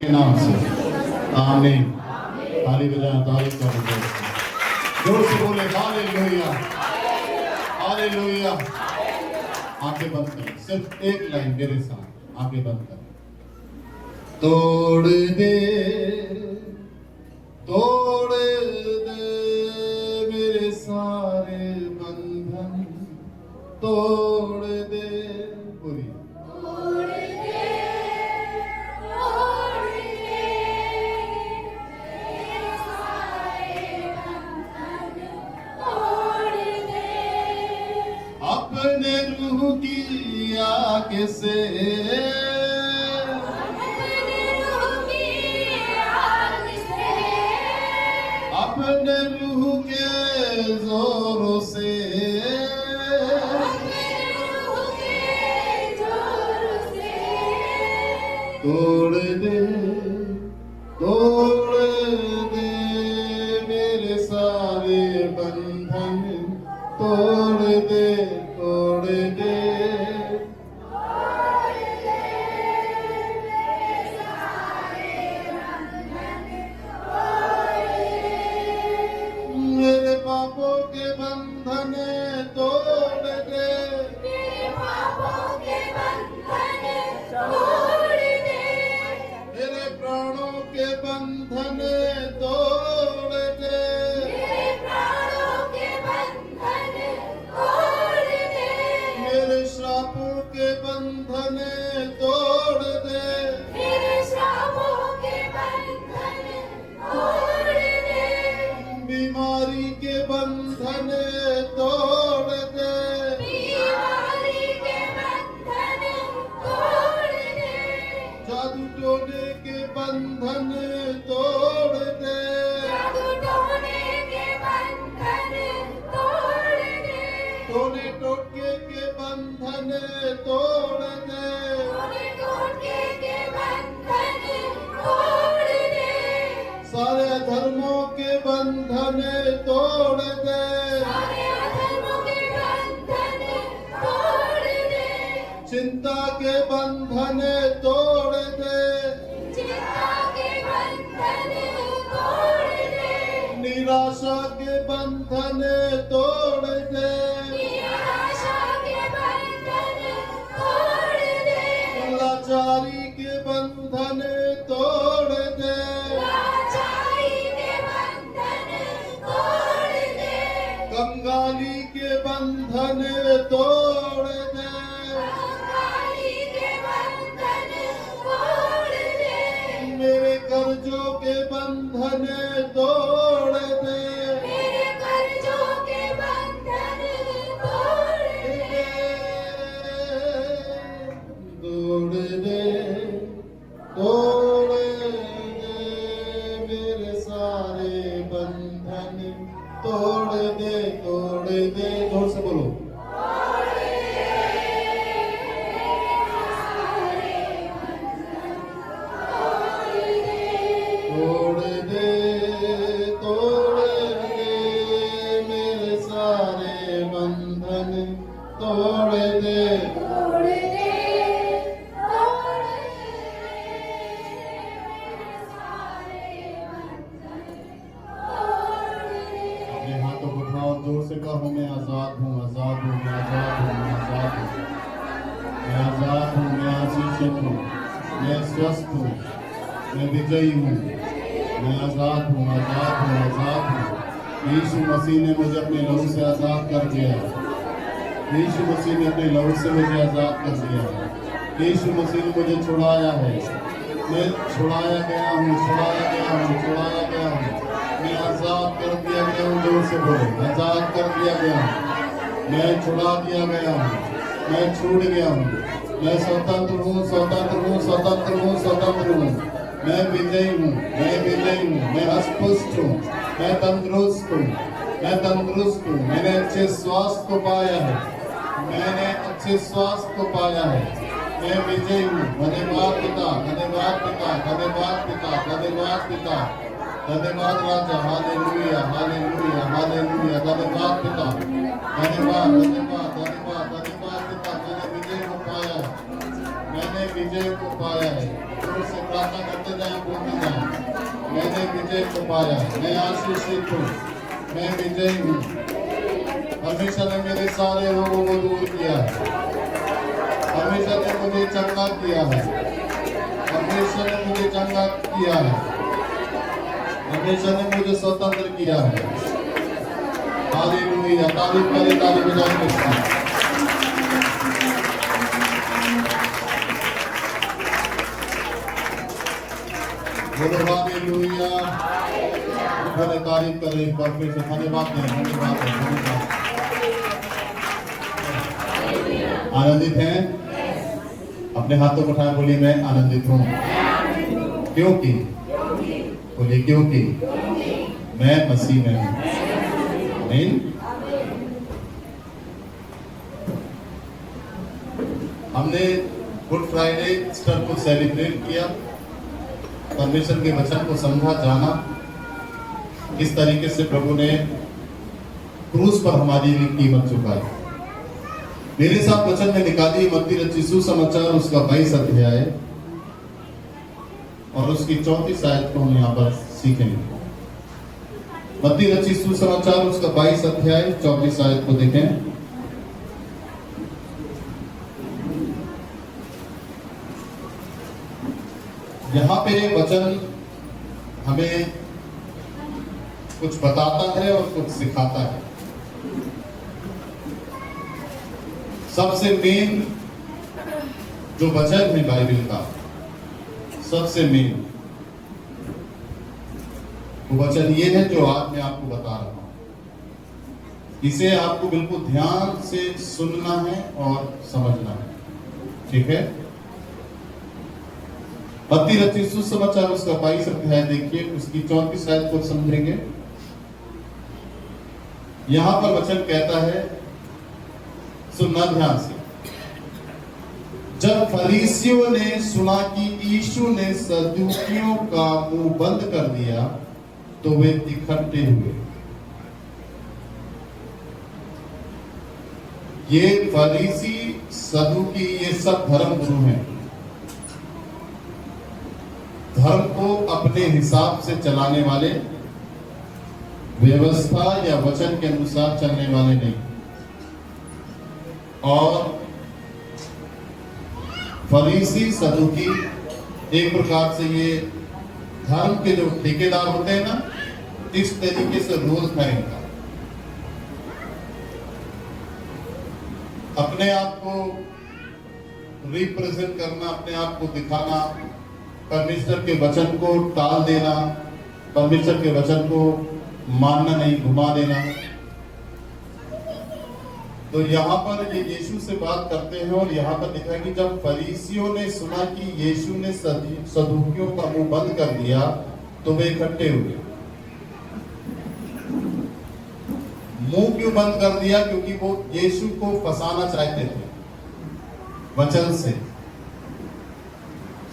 के नाम से आमीन। ताली बजाएं, तारीफ करें, जोर से बोले हालेलुया, हालेलुया। आंखें बंद करें, सिर्फ एक लाइन मेरे साथ आंखें बंद करें। तोड़ दे, तोड़ दे मेरे सारे बंधन, तोड़ दे। पूरी अपने रूह की आग से, अपने रूह के जोरों से, तोड़ दे, तोड़ दे मेरे सारे बंधन, तोड़ दे, तोड़ दे। मेरे पापों के बंधन तोड़ दे, मेरे पापों के बंधन तोड़ दे, मेरे प्राणों के बंधन तोड़ दे, मेरे प्राणों के बंधन तोड़ दे, मेरे श्रापों के बंधन तोड़ दे, मेरे श्रापों के बंधन तोड़ दे, बीमारी के बंधन तोड़ दे, बीमारी के बंधन तोड़ दे, जादू टोने के बंधन तोड़ दे, जादू टोने के बंधन तोड़ दे, टोने टोटके के बंधन तोड़ दे, टोने टोटके के बंधन तोड़ दे, सारे धर्मों के बंधन तोड़ दे, सारे अधर्मों के बंधन तोड़ दे, चिंता के बंधन तोड़ दे, चिंता के बंधन तोड़ दे, निराशा के बंधन तोड़ दे, निराशा के बंधन तोड़ दे, लाचारी के बंधन तोड़ दे, लाचारी के बंधन तोड़ दे, कंगाली के बंधन तोड़ दे, कंगाली के बंधन तोड़ दे, मेरे कर्जों के बंधन तोड़ दे, मेरे कर्जों के बंधन तोड़ दे, तोड़ दे, तोड़ दे मेरे सारे बंधन, तोड़ दे, तोड़ दे। जोर से बोलो, तोड़ दे, तोड़ दे मेरे सारे बंधन, तोड़ दे। तोड़ दे, तोड़ दे सारे बंधन तोड़ दे। अपने हाथों को उठाओ, जोर से कहो, मैं आजाद हूँ, आजाद हूँ, मैं आजाद हूँ, मैं आजाद हूँ, मैं आजाद हूँ, मैं आशीषित हूँ, मैं स्वस्थ हूँ, मैं विजयी हूँ, मैं आजाद हूँ, आजाद हूँ, आजाद हूँ। यीशु मसीह ने मुझे अपने लहू से आजाद कर दिया है। यीशु मसीह ने अपने लहू से मुझे आजाद कर दिया है। यीशु मसीह ने मुझे छुड़ाया है। मैं छुड़ाया गया हूँ, छुड़ाया गया हूँ, छुड़ाया गया हूँ। मैं आजाद कर दिया गया हूँ। जोर से बोलो, आजाद कर दिया गया हूँ, मैं छुड़ा दिया गया हूँ, मैं छूट गया हूँ, मैं स्वतंत्र हूँ, स्वतंत्र हूँ, स्वतंत्र हूँ, स्वतंत्र हूँ। मैं विजयी हूँ, मैं विजयी हूँ, मैं अस्पष्ट हूँ, मैं तंदुरुस्त हूँ, मैं तंदुरुस्त हूँ। मैंने अच्छे स्वास्थ्य को पाया है, मैंने अच्छे स्वास्थ्य को पाया है। मैं विजयी हूँ। धन्यवाद पिता, धन्यवाद पिता, धन्यवाद पिता, धन्यवाद पिता, धन्यवाद राजा। Hallelujah, hallelujah, hallelujah. धन्यवाद पिता, धन्यवाद, धन्यवाद, धन्यवाद, धन्यवाद पिता। मैंने विजय को पाया है, मैंने विजय को पाया है। जोर से प्रार्थना करते जाएं, बोलते जाएं, मैंने विजय को पाया, मैं आशीषित हूँ, मैं विजयी हूँ। परमेश्वर ने मेरे सारे रोगों को दूर किया है, परमेश्वर ने मुझे चंगा किया है, परमेश्वर ने मुझे चंगा किया है, परमेश्वर ने मुझे स्वतंत्र किया है। हालेलुया, तारीफ करें, ताली बजाएं उसकी। बोलो हालेलुया, मैंने तारीफ करें, परमेश्वर धन्यवाद दें, धन्यवाद दें, धन्यवाद। आनंदित हैं? अपने हाथों को उठाएं, बोलिए मैं आनंदित हूँ। क्योंकि बोलिए क्योंकि मैं मसीह में हूँ। आमीन। हमने गुड फ्राइडे ईस्टर को सेलिब्रेट किया, परमेश्वर के वचन को समझा, जाना किस तरीके से प्रभु ने क्रूस पर हमारी लिए कीमत चुकाई। मेरे साथ वचन में निकाली मत्ती रचित सुसमाचार उसका 22 अध्याय और उसकी 34 आयत को हम यहाँ पर सीखेंगे। मत्ती रचित सुसमाचार उसका 22 अध्याय 34 आयत को देखें। यहाँ पे वचन हमें कुछ बताता है और कुछ सिखाता है। सबसे मेन जो वचन है बाइबल का, सबसे मेन वो वचन ये है जो आज मैं आपको बता रहा हूं। इसे आपको बिल्कुल ध्यान से सुनना है और समझना है, ठीक है। मत्ती रचित सुसमाचार उसका 22 अध्याय देखिए, उसकी 34 आयत को समझेंगे। यहां पर वचन कहता है, सुनना ध्यान से। जब फरीसियों ने सुना कि यीशु ने सदूकियों का मुंह बंद कर दिया तो वे इकट्ठे हुए। ये फरीसी सदूकी ये सब धर्म गुरु हैं, धर्म को अपने हिसाब से चलाने वाले, व्यवस्था या वचन के अनुसार चलने वाले नहीं। और फरीसी सदूकी एक प्रकार से ये धर्म के जो ठेकेदार होते हैं ना, इस तरीके से रोल था इनका। अपने आप को रिप्रेजेंट करना, अपने आप को दिखाना, परमेश्वर के वचन को टाल देना, परमेश्वर के वचन को मानना नहीं, घुमा देना। तो यहाँ पर ये यीशु से बात करते हैं और यहाँ पर लिखा है कि जब फरीसियों ने सुना कि यीशु ने सदूकियों का मुंह बंद कर दिया तो वे इकट्ठे हुए। मुंह क्यों बंद कर दिया? क्योंकि वो यीशु को फंसाना चाहते थे, वचन से,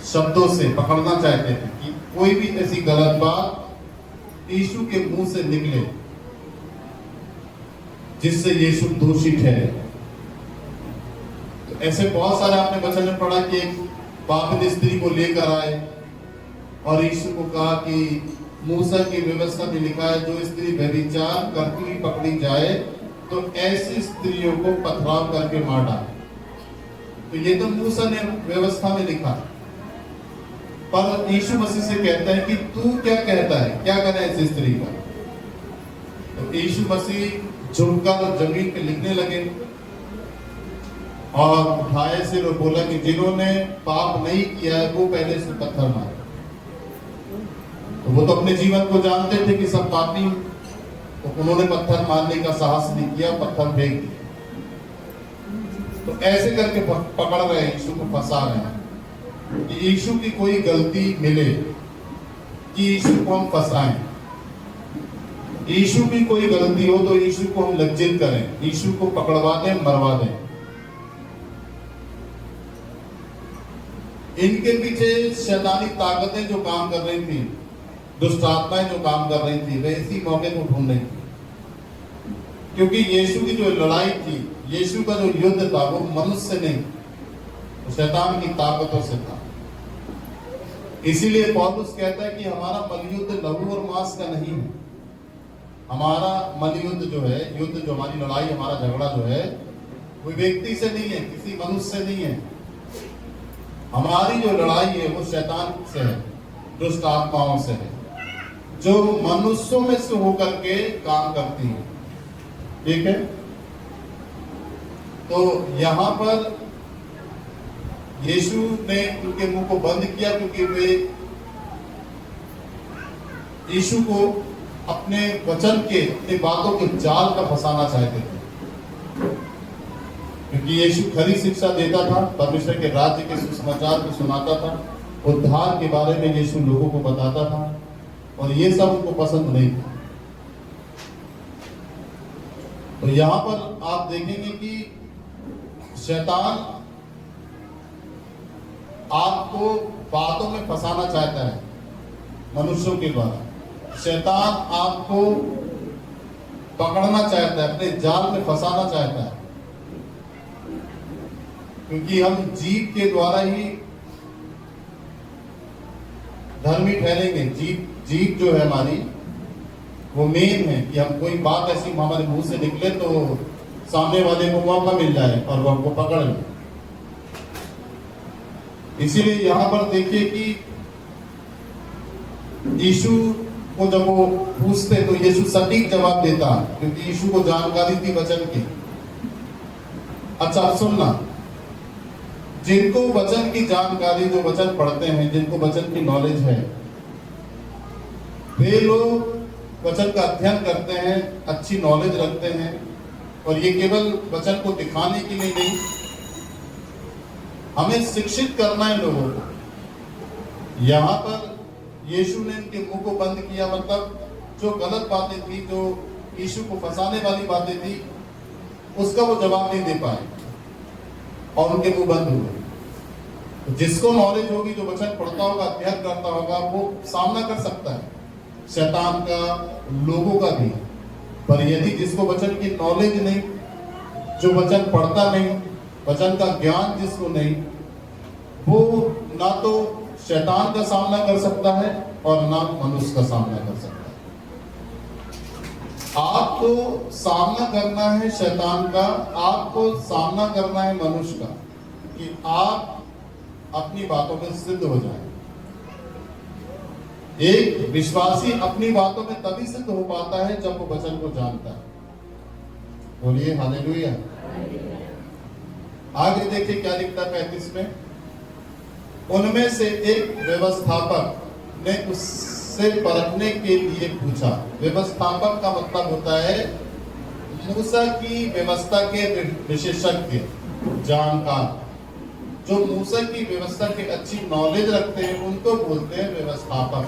शब्दों से पकड़ना चाहते थे कि कोई भी ऐसी गलत बात यीशु के मुंह से निकले जिससे यीशु दोषी ठहरे। तो ऐसे बहुत सारे आपने वचन में पढ़ा कि एक पापिन स्त्री को लेकर आए और यीशु को कहा कि मूसा की व्यवस्था में लिखा है जो स्त्री व्यभिचार करती हुई पकड़ी जाए तो ऐसी स्त्रियों को पथराव करके मार डाले। तो ये तो मूसा ने व्यवस्था में लिखा, पर यीशु मसीह से कहता है कि तू क्या कहता है, क्या कहना है इस स्त्री का। तो यीशु मसीह झुककर जमीन पे लिखने लगे और उठाए सिर और बोला कि जिन्होंने पाप नहीं किया है वो पहले से पत्थर मारे। तो वो तो अपने जीवन को जानते थे कि सब पापी, तो उन्होंने पत्थर मारने का साहस नहीं किया, पत्थर फेंक दिया। तो ऐसे करके पकड़ रहे हैं, यीशु को फंसा रहे हैं कि यीशु की कोई गलती मिले कि यीशु को हम फंसाएं, यीशु की कोई गलती हो तो यीशु को हम लज्जित करें, यीशु को पकड़वा दें, मरवा दें। इनके पीछे शैतानी ताकतें जो काम कर रही थी, दुष्ट आत्माएं जो काम कर रही थी, वे इसी मौके को ढूंढ रही थी। क्योंकि यीशु की जो लड़ाई थी, यीशु का जो युद्ध था वो मनुष्य से नहीं, तो शैतान की ताकतों से था। इसीलिए पौलुस कहता है कि हमारा मलयुद्ध लहू और मांस का नहीं है। हमारा मलयुद्ध जो है, युद्ध जो हमारी लड़ाई, हमारा झगड़ा जो है, वो व्यक्ति से नहीं है, किसी मनुष्य से नहीं है। हमारी जो लड़ाई है वो शैतान से है, दुष्ट आत्माओं से है, जो मनुष्यों में से होकर के काम करती है। ठीक है, तो यहां पर यीशु ने उनके मुंह को बंद किया, क्योंकि वे यीशु को अपने वचन के, अपनी बातों के जाल का फंसाना चाहते थे। क्योंकि यीशु खरी शिक्षा देता था, परमेश्वर के राज्य के सुसमाचार को सुनाता था, उद्धार के बारे में यीशु लोगों को बताता था, और ये सब उनको पसंद नहीं था। तो यहां पर आप देखेंगे कि शैतान आपको बातों में फंसाना चाहता है मनुष्यों के द्वारा। शैतान आपको पकड़ना चाहता है, अपने जाल में फंसाना चाहता है, क्योंकि हम जीव के द्वारा ही धर्मी ठहरेंगे। जीव जो है हमारी, वो मेन है कि हम कोई बात ऐसी हमारे मुंह से निकले तो सामने वाले को मौका मिल जाए और वो हमको पकड़ ले। इसीलिए यहां पर देखिए कि यीशु को जब वो पूछते तो यीशु सटीक जवाब देता, क्योंकि यीशु को जानकारी थी वचन की। अच्छा, अब सुनना, जिनको वचन की जानकारी, जो वचन पढ़ते हैं, जिनको वचन की नॉलेज है, वे लोग वचन का अध्ययन करते हैं, अच्छी नॉलेज रखते हैं, और ये केवल वचन को दिखाने के लिए नहीं, हमें शिक्षित करना है लोगों को। यहां पर यीशु ने इनके मुंह को बंद किया, मतलब जो गलत बातें थी, जो यीशु को फंसाने वाली बातें थी, उसका वो जवाब नहीं दे पाए और उनके मुंह बंद हुए। तो जिसको नॉलेज होगी, जो वचन पढ़ता होगा, अध्ययन करता होगा, वो सामना कर सकता है शैतान का, लोगों का भी। पर यदि जिसको वचन की नॉलेज नहीं, जो वचन पढ़ता नहीं, वचन का ज्ञान जिसको नहीं, वो ना तो शैतान का सामना कर सकता है और ना मनुष्य का सामना कर सकता है। आपको सामना करना है शैतान का, आपको सामना करना है मनुष्य का, कि आप अपनी बातों में सिद्ध हो जाए। एक विश्वासी अपनी बातों में तभी सिद्ध हो पाता है जब वो वचन को जानता है। बोलिए हालेलुया। आगे देखिए क्या लिखता है 35 में। उनमें से एक व्यवस्थापक ने उससे परखने के लिए पूछा। व्यवस्थापक का मतलब होता है मूसा की व्यवस्था के विशेषज्ञ, जानकार। जो मूसा की व्यवस्था की अच्छी नॉलेज रखते हैं उनको बोलते हैं व्यवस्थापक।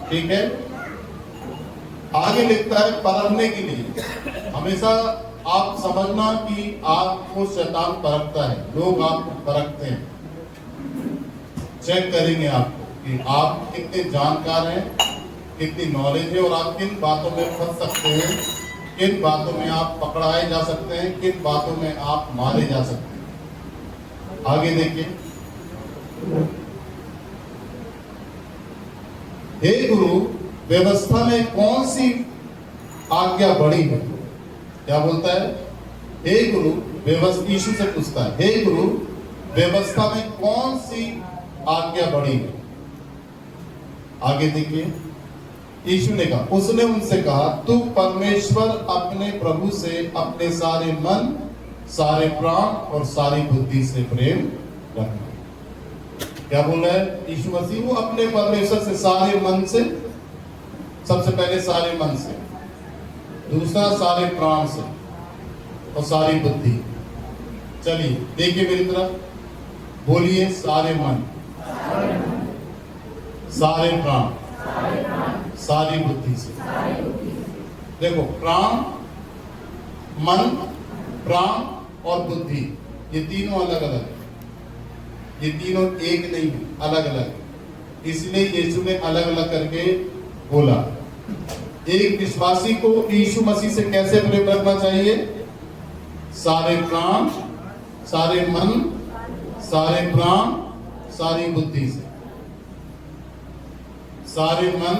ठीक है, आगे लिखता है परखने के लिए। हमेशा आप समझना कि आपको शैतान परखता है, लोग आपको परखते हैं, चेक करेंगे आपको कि आप कितने जानकार हैं, कितनी नॉलेज है, और आप किन बातों में फंस सकते हैं, किन बातों में आप पकड़ाए जा सकते हैं, किन बातों में आप मारे जा सकते हैं। आगे देखिए, हे गुरु, व्यवस्था में कौन सी आज्ञा बड़ी है? क्या बोलता है? हे गुरु, व्यवस्था, यीशु से पूछता है, हे गुरु, व्यवस्था में कौन सी आज्ञा बड़ी है? आगे देखिए, यीशु ने कहा, उसने उनसे कहा, तू परमेश्वर अपने प्रभु से अपने सारे मन, सारे प्राण और सारी बुद्धि से प्रेम रखना। क्या बोल रहा है यीशु मसीह? वो अपने परमेश्वर से सारे मन से, सबसे पहले सारे मन से, दूसरा सारे प्राण से, और सारी बुद्धि। चलिए देखिए मेरी तरफ, बोलिए सारे मन, सारे प्राण, सारी बुद्धि से। देखो, प्राण, मन, प्राण और बुद्धि, ये तीनों अलग अलग है। ये तीनों एक नहीं है, अलग अलग। इसलिए यीशु ने अलग अलग करके बोला। एक विश्वासी को यीशु मसीह से कैसे प्रेम रखना चाहिए? सारे प्राण, सारे मन, सारे प्राण, सारी बुद्धि से। सारे मन,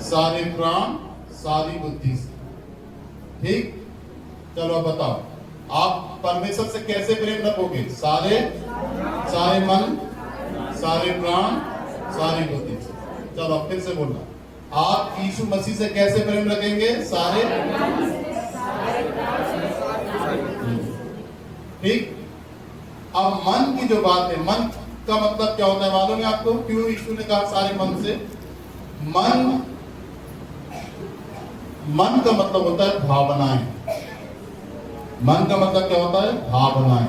सारे प्राण, सारी बुद्धि से। ठीक, चलो अब बताओ आप परमेश्वर से कैसे प्रेम रखोगे? सारे मन, सारे प्राण, सारी बुद्धि से। चलो अब फिर से बोलना, आप यीशु मसीह से कैसे प्रेम रखेंगे? सारे। ठीक, अब मन की जो बात है, मन का मतलब क्या होता है मालूम है आपको? क्यों यीशु ने कहा सारे मन से? मन का मतलब होता है भावनाएं। मन का मतलब क्या होता है? भावनाएं।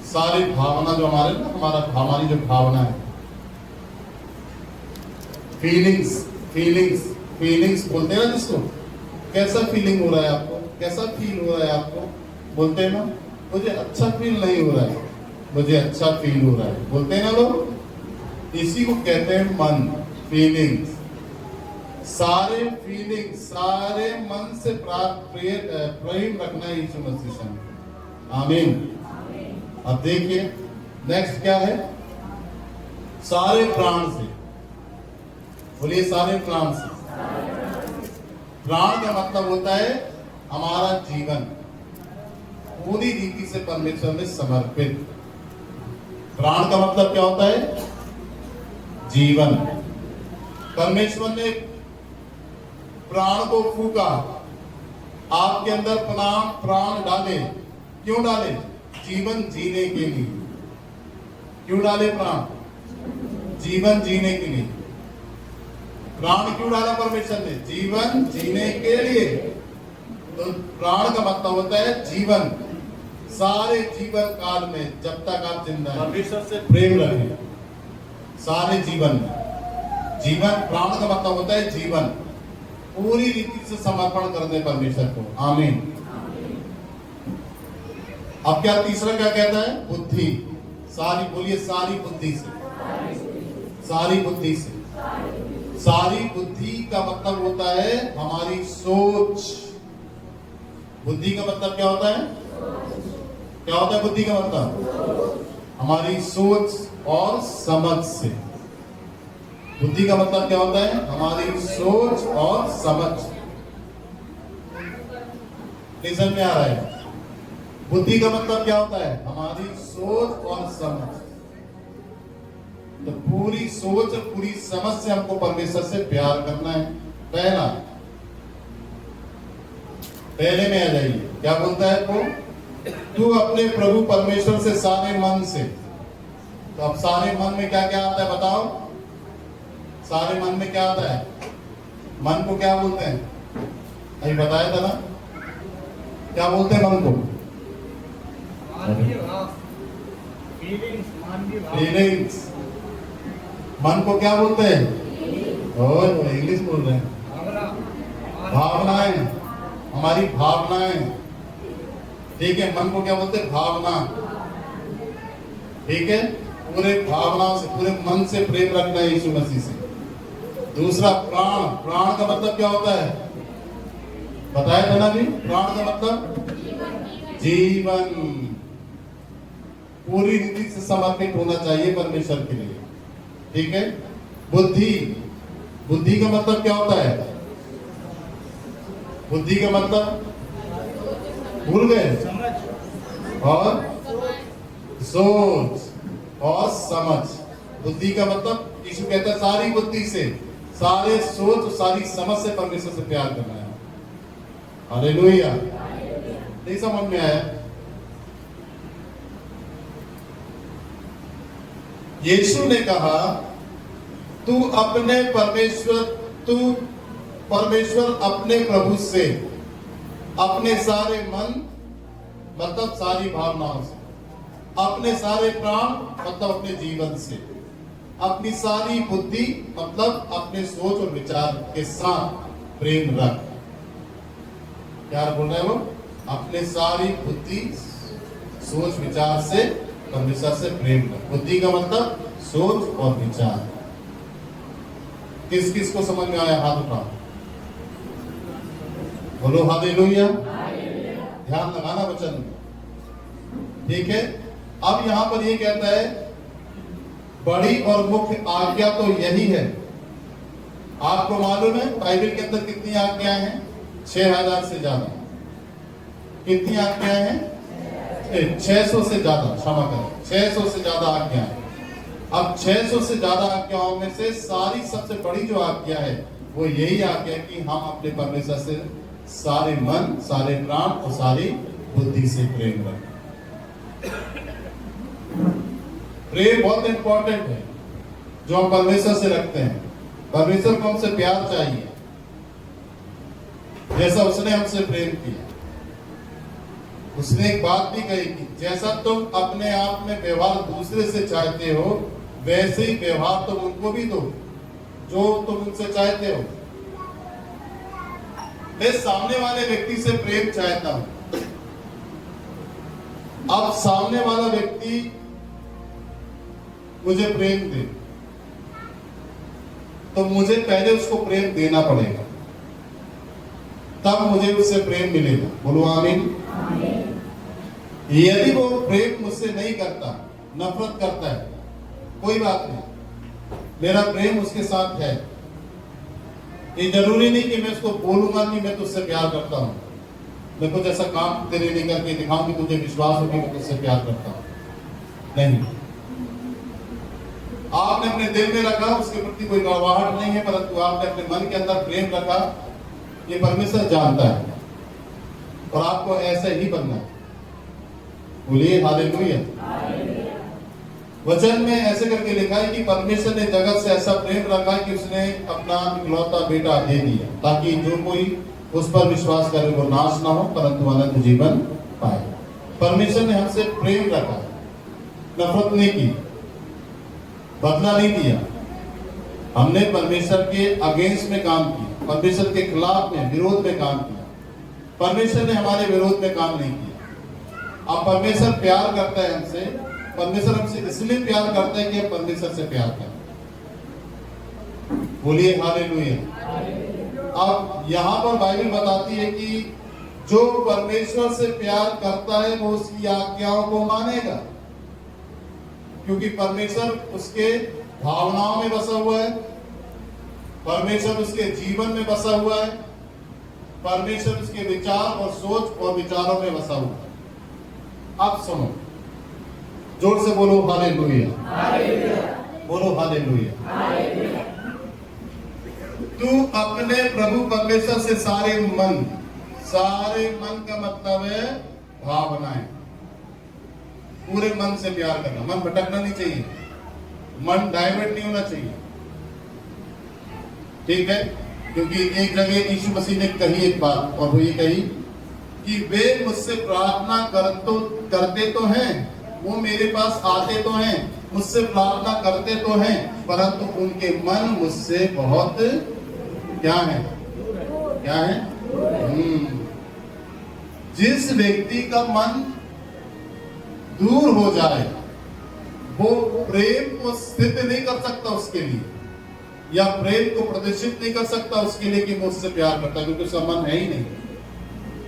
सारी भावना जो हमारी जो भावना है, फीलिंग्स बोलते हैं ना जिसको। कैसा फीलिंग हो रहा है आपको? कैसा फील हो रहा है आपको? बोलते हैं ना, मुझे अच्छा फील नहीं हो रहा है, मुझे अच्छा फील हो रहा है, बोलते हैं ना लोग। इसी को कहते हैं मन, फीलिंग्स। सारे मन से प्रेम रखना है यीशु मसीह से। आमीन। अब देखिए नेक्स्ट क्या है? सारे प्राण से। बोलिए सारे प्राण से। प्राण का मतलब होता है हमारा जीवन पूरी रीति से परमेश्वर में समर्पित। प्राण का मतलब क्या होता है? जीवन। परमेश्वर ने प्राण को फूका, आपके अंदर प्राण डाले। क्यों डाले? जीवन जीने के लिए। क्यों डाले प्राण? जीवन जीने के लिए। प्राण क्यों डाला परमेश्वर ने? जीवन जीने के लिए। तो प्राण का मतलब होता है जीवन। सारे जीवन काल में जब तक आप जिंदा हैं परमेश्वर से प्रेम रखें। सारे जीवन प्राण का मतलब होता है जीवन, पूरी रीति से समर्पण कर दे परमेश्वर को। आमीन। अब क्या तीसरा क्या कहता है? बुद्धि। सारी, बोलिए सारी बुद्धि से। सारी बुद्धि से। सारी बुद्धि का मतलब होता है हमारी सोच। बुद्धि का मतलब क्या होता है? क्या होता है बुद्धि का मतलब? हमारी सोच और समझ से। बुद्धि का मतलब क्या होता है? हमारी सोच और समझ। समझ में आ रहा है? बुद्धि का मतलब क्या होता है? हमारी सोच और समझ। तो पूरी सोच और पूरी समझ से हमको परमेश्वर से प्यार करना है। पहले में आ जाइए, क्या बोलता है वो? तू अपने प्रभु परमेश्वर से सारे मन से। तो अब सारे मन में क्या क्या आता है बताओ? सारे मन में क्या आता है? मन को क्या बोलते हैं? अभी बताया था ना, क्या बोलते हैं मन को? फीलिंग्स। मन को क्या बोलते हैं? और इंग्लिश बोल रहे हैं। भावनाएं, हमारी भावनाएं। ठीक है, मन को क्या बोलते हैं? भावना। ठीक है, पूरे भावनाओं से, पूरे मन से प्रेम रखना है यीशु मसीह से। दूसरा प्राण का मतलब क्या होता है? बताया था ना भी, प्राण का मतलब जीवन। पूरी रीति से समर्पित होना चाहिए परमेश्वर के लिए। ठीक है। बुद्धि का मतलब क्या होता है? बुद्धि का मतलब भूल गए? और सोच और समझ। बुद्धि का मतलब यीशु कहता है सारी बुद्धि से, सारे सोच और सारी समझ से परमेश्वर से प्यार करना है। हालेलुया। नहीं समझ में आया? यीशु ने कहा तू परमेश्वर अपने प्रभु से अपने सारे मन मतलब सारी भावनाओं से, अपने सारे प्राण मतलब अपने जीवन से, अपनी सारी बुद्धि मतलब अपने सोच और विचार के साथ प्रेम रख। क्या बोल रहे हैं वो? अपने सारी बुद्धि सोच विचार से परमेश्वर से प्रेम रख। बुद्धि का मतलब सोच और विचार। किस किस को समझ में आया? हाथ उठाओ, बोलो हालेलुया। ध्यान लगाना वचन में। ठीक है। अब यहां पर ये कहता है बड़ी और मुख्य आज्ञा तो यही है। आपको मालूम है बाइबल के अंदर कितनी आज्ञाएं हैं? 6000 से ज्यादा। कितनी आज्ञाएं हैं? 600 से ज्यादा, क्षमा करें, 600 से ज्यादा आज्ञाएं। अब 600 से ज्यादा आज्ञाओं में से सारी सबसे बड़ी जो आज्ञा है वो यही आज्ञा है कि हम अपने परमेश्वर से सारे मन, सारे प्राण और सारी बुद्धि से प्रेम रखें। प्रेम बहुत इंपॉर्टेंट है जो हम परमेश्वर से रखते हैं। परमेश्वर को हमसे प्यार चाहिए जैसा उसने हमसे प्रेम किया। उसने एक बात भी कही कि जैसा तुम अपने आप में व्यवहार दूसरे से चाहते हो वैसे ही व्यवहार तुम उनको भी दो जो तुम उनसे चाहते हो। मैं सामने वाले व्यक्ति से प्रेम चाहता हूं। अब सामने वाला व्यक्ति मुझे प्रेम दे तो मुझे पहले उसको प्रेम देना पड़ेगा, तब मुझे उससे प्रेम मिलेगा। बोलो आमीन। यदि वो प्रेम मुझसे नहीं करता, नफरत करता है, कोई बात नहीं, मेरा प्रेम उसके साथ है। ये जरूरी नहीं कि मैं उसको बोलूंगा कि मैं तुझसे प्यार करता हूं, मैं कुछ ऐसा काम तेरे लिए करके दिखाऊं कि तुझे विश्वास हो कि मैं तुझसे प्यार करता हूं। नहीं, आपने अपने दिल में रखा, उसके प्रति कोई गड़बड़ाहट नहीं है, परंतु आपने अपने मन के अंदर प्रेम रखा, ये परमेश्वर जानता है और आपको ऐसे ही बनना है। बोलिए हालेलुया। वचन में ऐसे करके लिखा है कि परमेश्वर ने जगत से ऐसा प्रेम रखा कि उसने अपना इकलौता बेटा दे दिया ताकि जो कोई उस पर विश्वास करे वो नाश ना हो परंतु अनंत जीवन पाए। परमेश्वर ने हमसे प्रेम रखा, नफरत नहीं की, बदला नहीं दिया। हमने परमेश्वर के अगेंस्ट में काम किया, परमेश्वर के खिलाफ में, विरोध में काम किया। परमेश्वर ने हमारे विरोध में काम नहीं किया। अब परमेश्वर प्यार करता है हमसे, परमेश्वर हमसे इसलिए प्यार करता है कि हम परमेश्वर से प्यार करें। बोलिए हालेलुया। अब यहाँ पर बाइबल बताती है कि जो परमेश्वर से प्यार करता है वो उसकी आज्ञाओं को मानेगा, क्योंकि परमेश्वर उसके भावनाओं में बसा हुआ है, परमेश्वर उसके जीवन में बसा हुआ है, परमेश्वर उसके विचार और सोच और विचारों में बसा हुआ है। अब सुनो, जोर से बोलो हालेलुया, बोलो हालेलुया। तू अपने प्रभु परमेश्वर से सारे मन का मतलब है भावनाएं, पूरे मन से प्यार करना। मन भटकना नहीं चाहिए, मन डाइवर्ट नहीं होना चाहिए, ठीक है। क्योंकि एक जगह यीशु मसीह ने कही एक बात, और वो ये कही कि वे मुझसे प्रार्थना करते तो हैं, वो मेरे पास आते तो हैं, मुझसे प्रार्थना करते तो हैं, परंतु उनके मन मुझसे बहुत क्या है? जिस व्यक्ति का मन दूर हो जाए वो प्रेम को सिद्ध नहीं कर सकता उसके लिए, या प्रेम को प्रदर्शित नहीं कर सकता उसके लिए कि मुझसे प्यार करता, क्योंकि उसका मन है ही नहीं।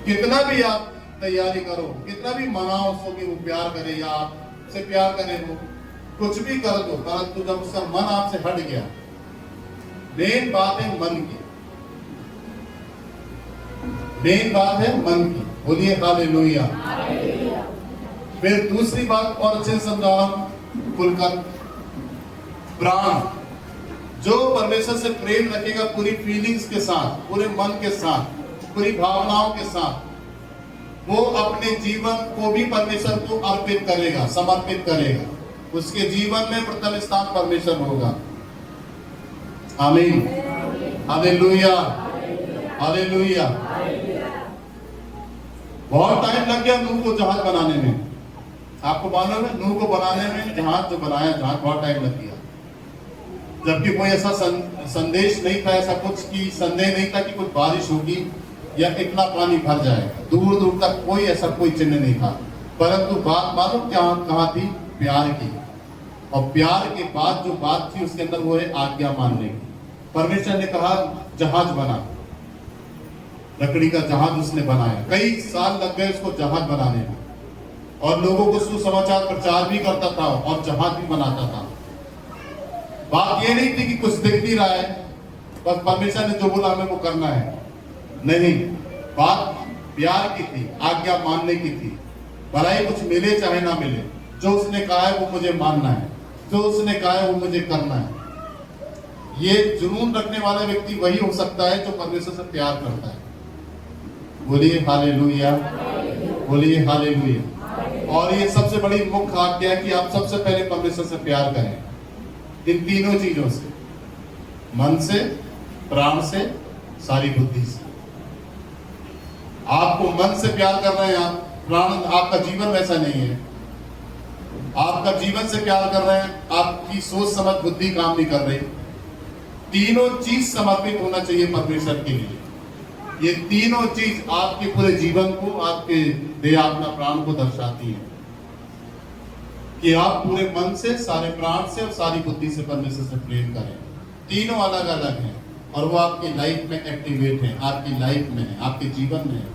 कितना भी आप तैयारी करो, कितना भी मनाओ उसको कि वो प्यार करे या आपसे प्यार करे, वो कुछ भी कर दो, परंतु जब उसका मन आपसे हट गया, मेन बात है मन की, मेन बात है मन की। बोलिए हालेलुया। फिर दूसरी बात और अच्छे से समझा रहा हूं, खुलकर। प्राण, जो परमेश्वर से प्रेम रखेगा पूरी फीलिंग्स के साथ, पूरे मन के साथ, पूरी भावनाओं के साथ, वो अपने जीवन को भी परमेश्वर को अर्पित करेगा, समर्पित करेगा। उसके जीवन में प्रथम स्थान परमेश्वर होगा। आमीन, हालेलुया, हालेलुया। बहुत टाइम लग गया नूह को जहाज बनाने में। आपको मालूम है नूह को बनाने में, जहाज जो बनाया, जहाज बहुत टाइम लग गया, जबकि कोई ऐसा संदेश नहीं था, ऐसा कुछ की संदेह नहीं था कि कुछ बारिश होगी या इतना पानी भर जाएगा। दूर दूर तक कोई ऐसा कोई चिन्ह नहीं था, परंतु बात मालूम क्या कहाँ थी? प्यार की। और प्यार के बाद जो बात थी उसके अंदर वो है आज्ञा मानने की। परमेश्वर ने कहा जहाज बना, लकड़ी का जहाज उसने बनाया। कई साल लग गए उसको जहाज बनाने में, और लोगों को सुसमाचार प्रचार भी करता था और जहाज भी बनाता था। बात ये नहीं थी कि कुछ दिख नहीं रहा है, बस परमेश्वर ने जो बोला हमें वो करना है, नहीं, बात प्यार की थी, आज्ञा मानने की थी। भलाई कुछ मिले चाहे ना मिले, जो उसने कहा है वो मुझे मानना है, जो उसने कहा है वो मुझे करना है। ये जुनून रखने वाला व्यक्ति वही हो सकता है जो परमेश्वर से प्यार करता है। बोलिए हालेलुया, बोलिए हालेलुया। और ये सबसे बड़ी मुख्य आज्ञा है कि आप सबसे पहले परमेश्वर से प्यार करें, इन तीनों चीजों से, मन से, प्राण से, सारी बुद्धि से। आपको मन से प्यार कर रहे हैं आप, प्राण, आपका जीवन वैसा नहीं है, आपका जीवन से प्यार कर रहे हैं, आपकी सोच समझ बुद्धि काम नहीं कर रही। तीनों चीज समर्पित होना चाहिए परमेश्वर के लिए। ये तीनों चीज आपके पूरे जीवन को, आपके देह आत्मा प्राण को दर्शाती है कि आप पूरे मन से, सारे प्राण से और सारी बुद्धि से परमेश्वर से प्रेम करें। तीनों अलग अलग हैं और वो आपकी लाइफ में एक्टिवेट है, आपकी लाइफ में है, आपके जीवन में है।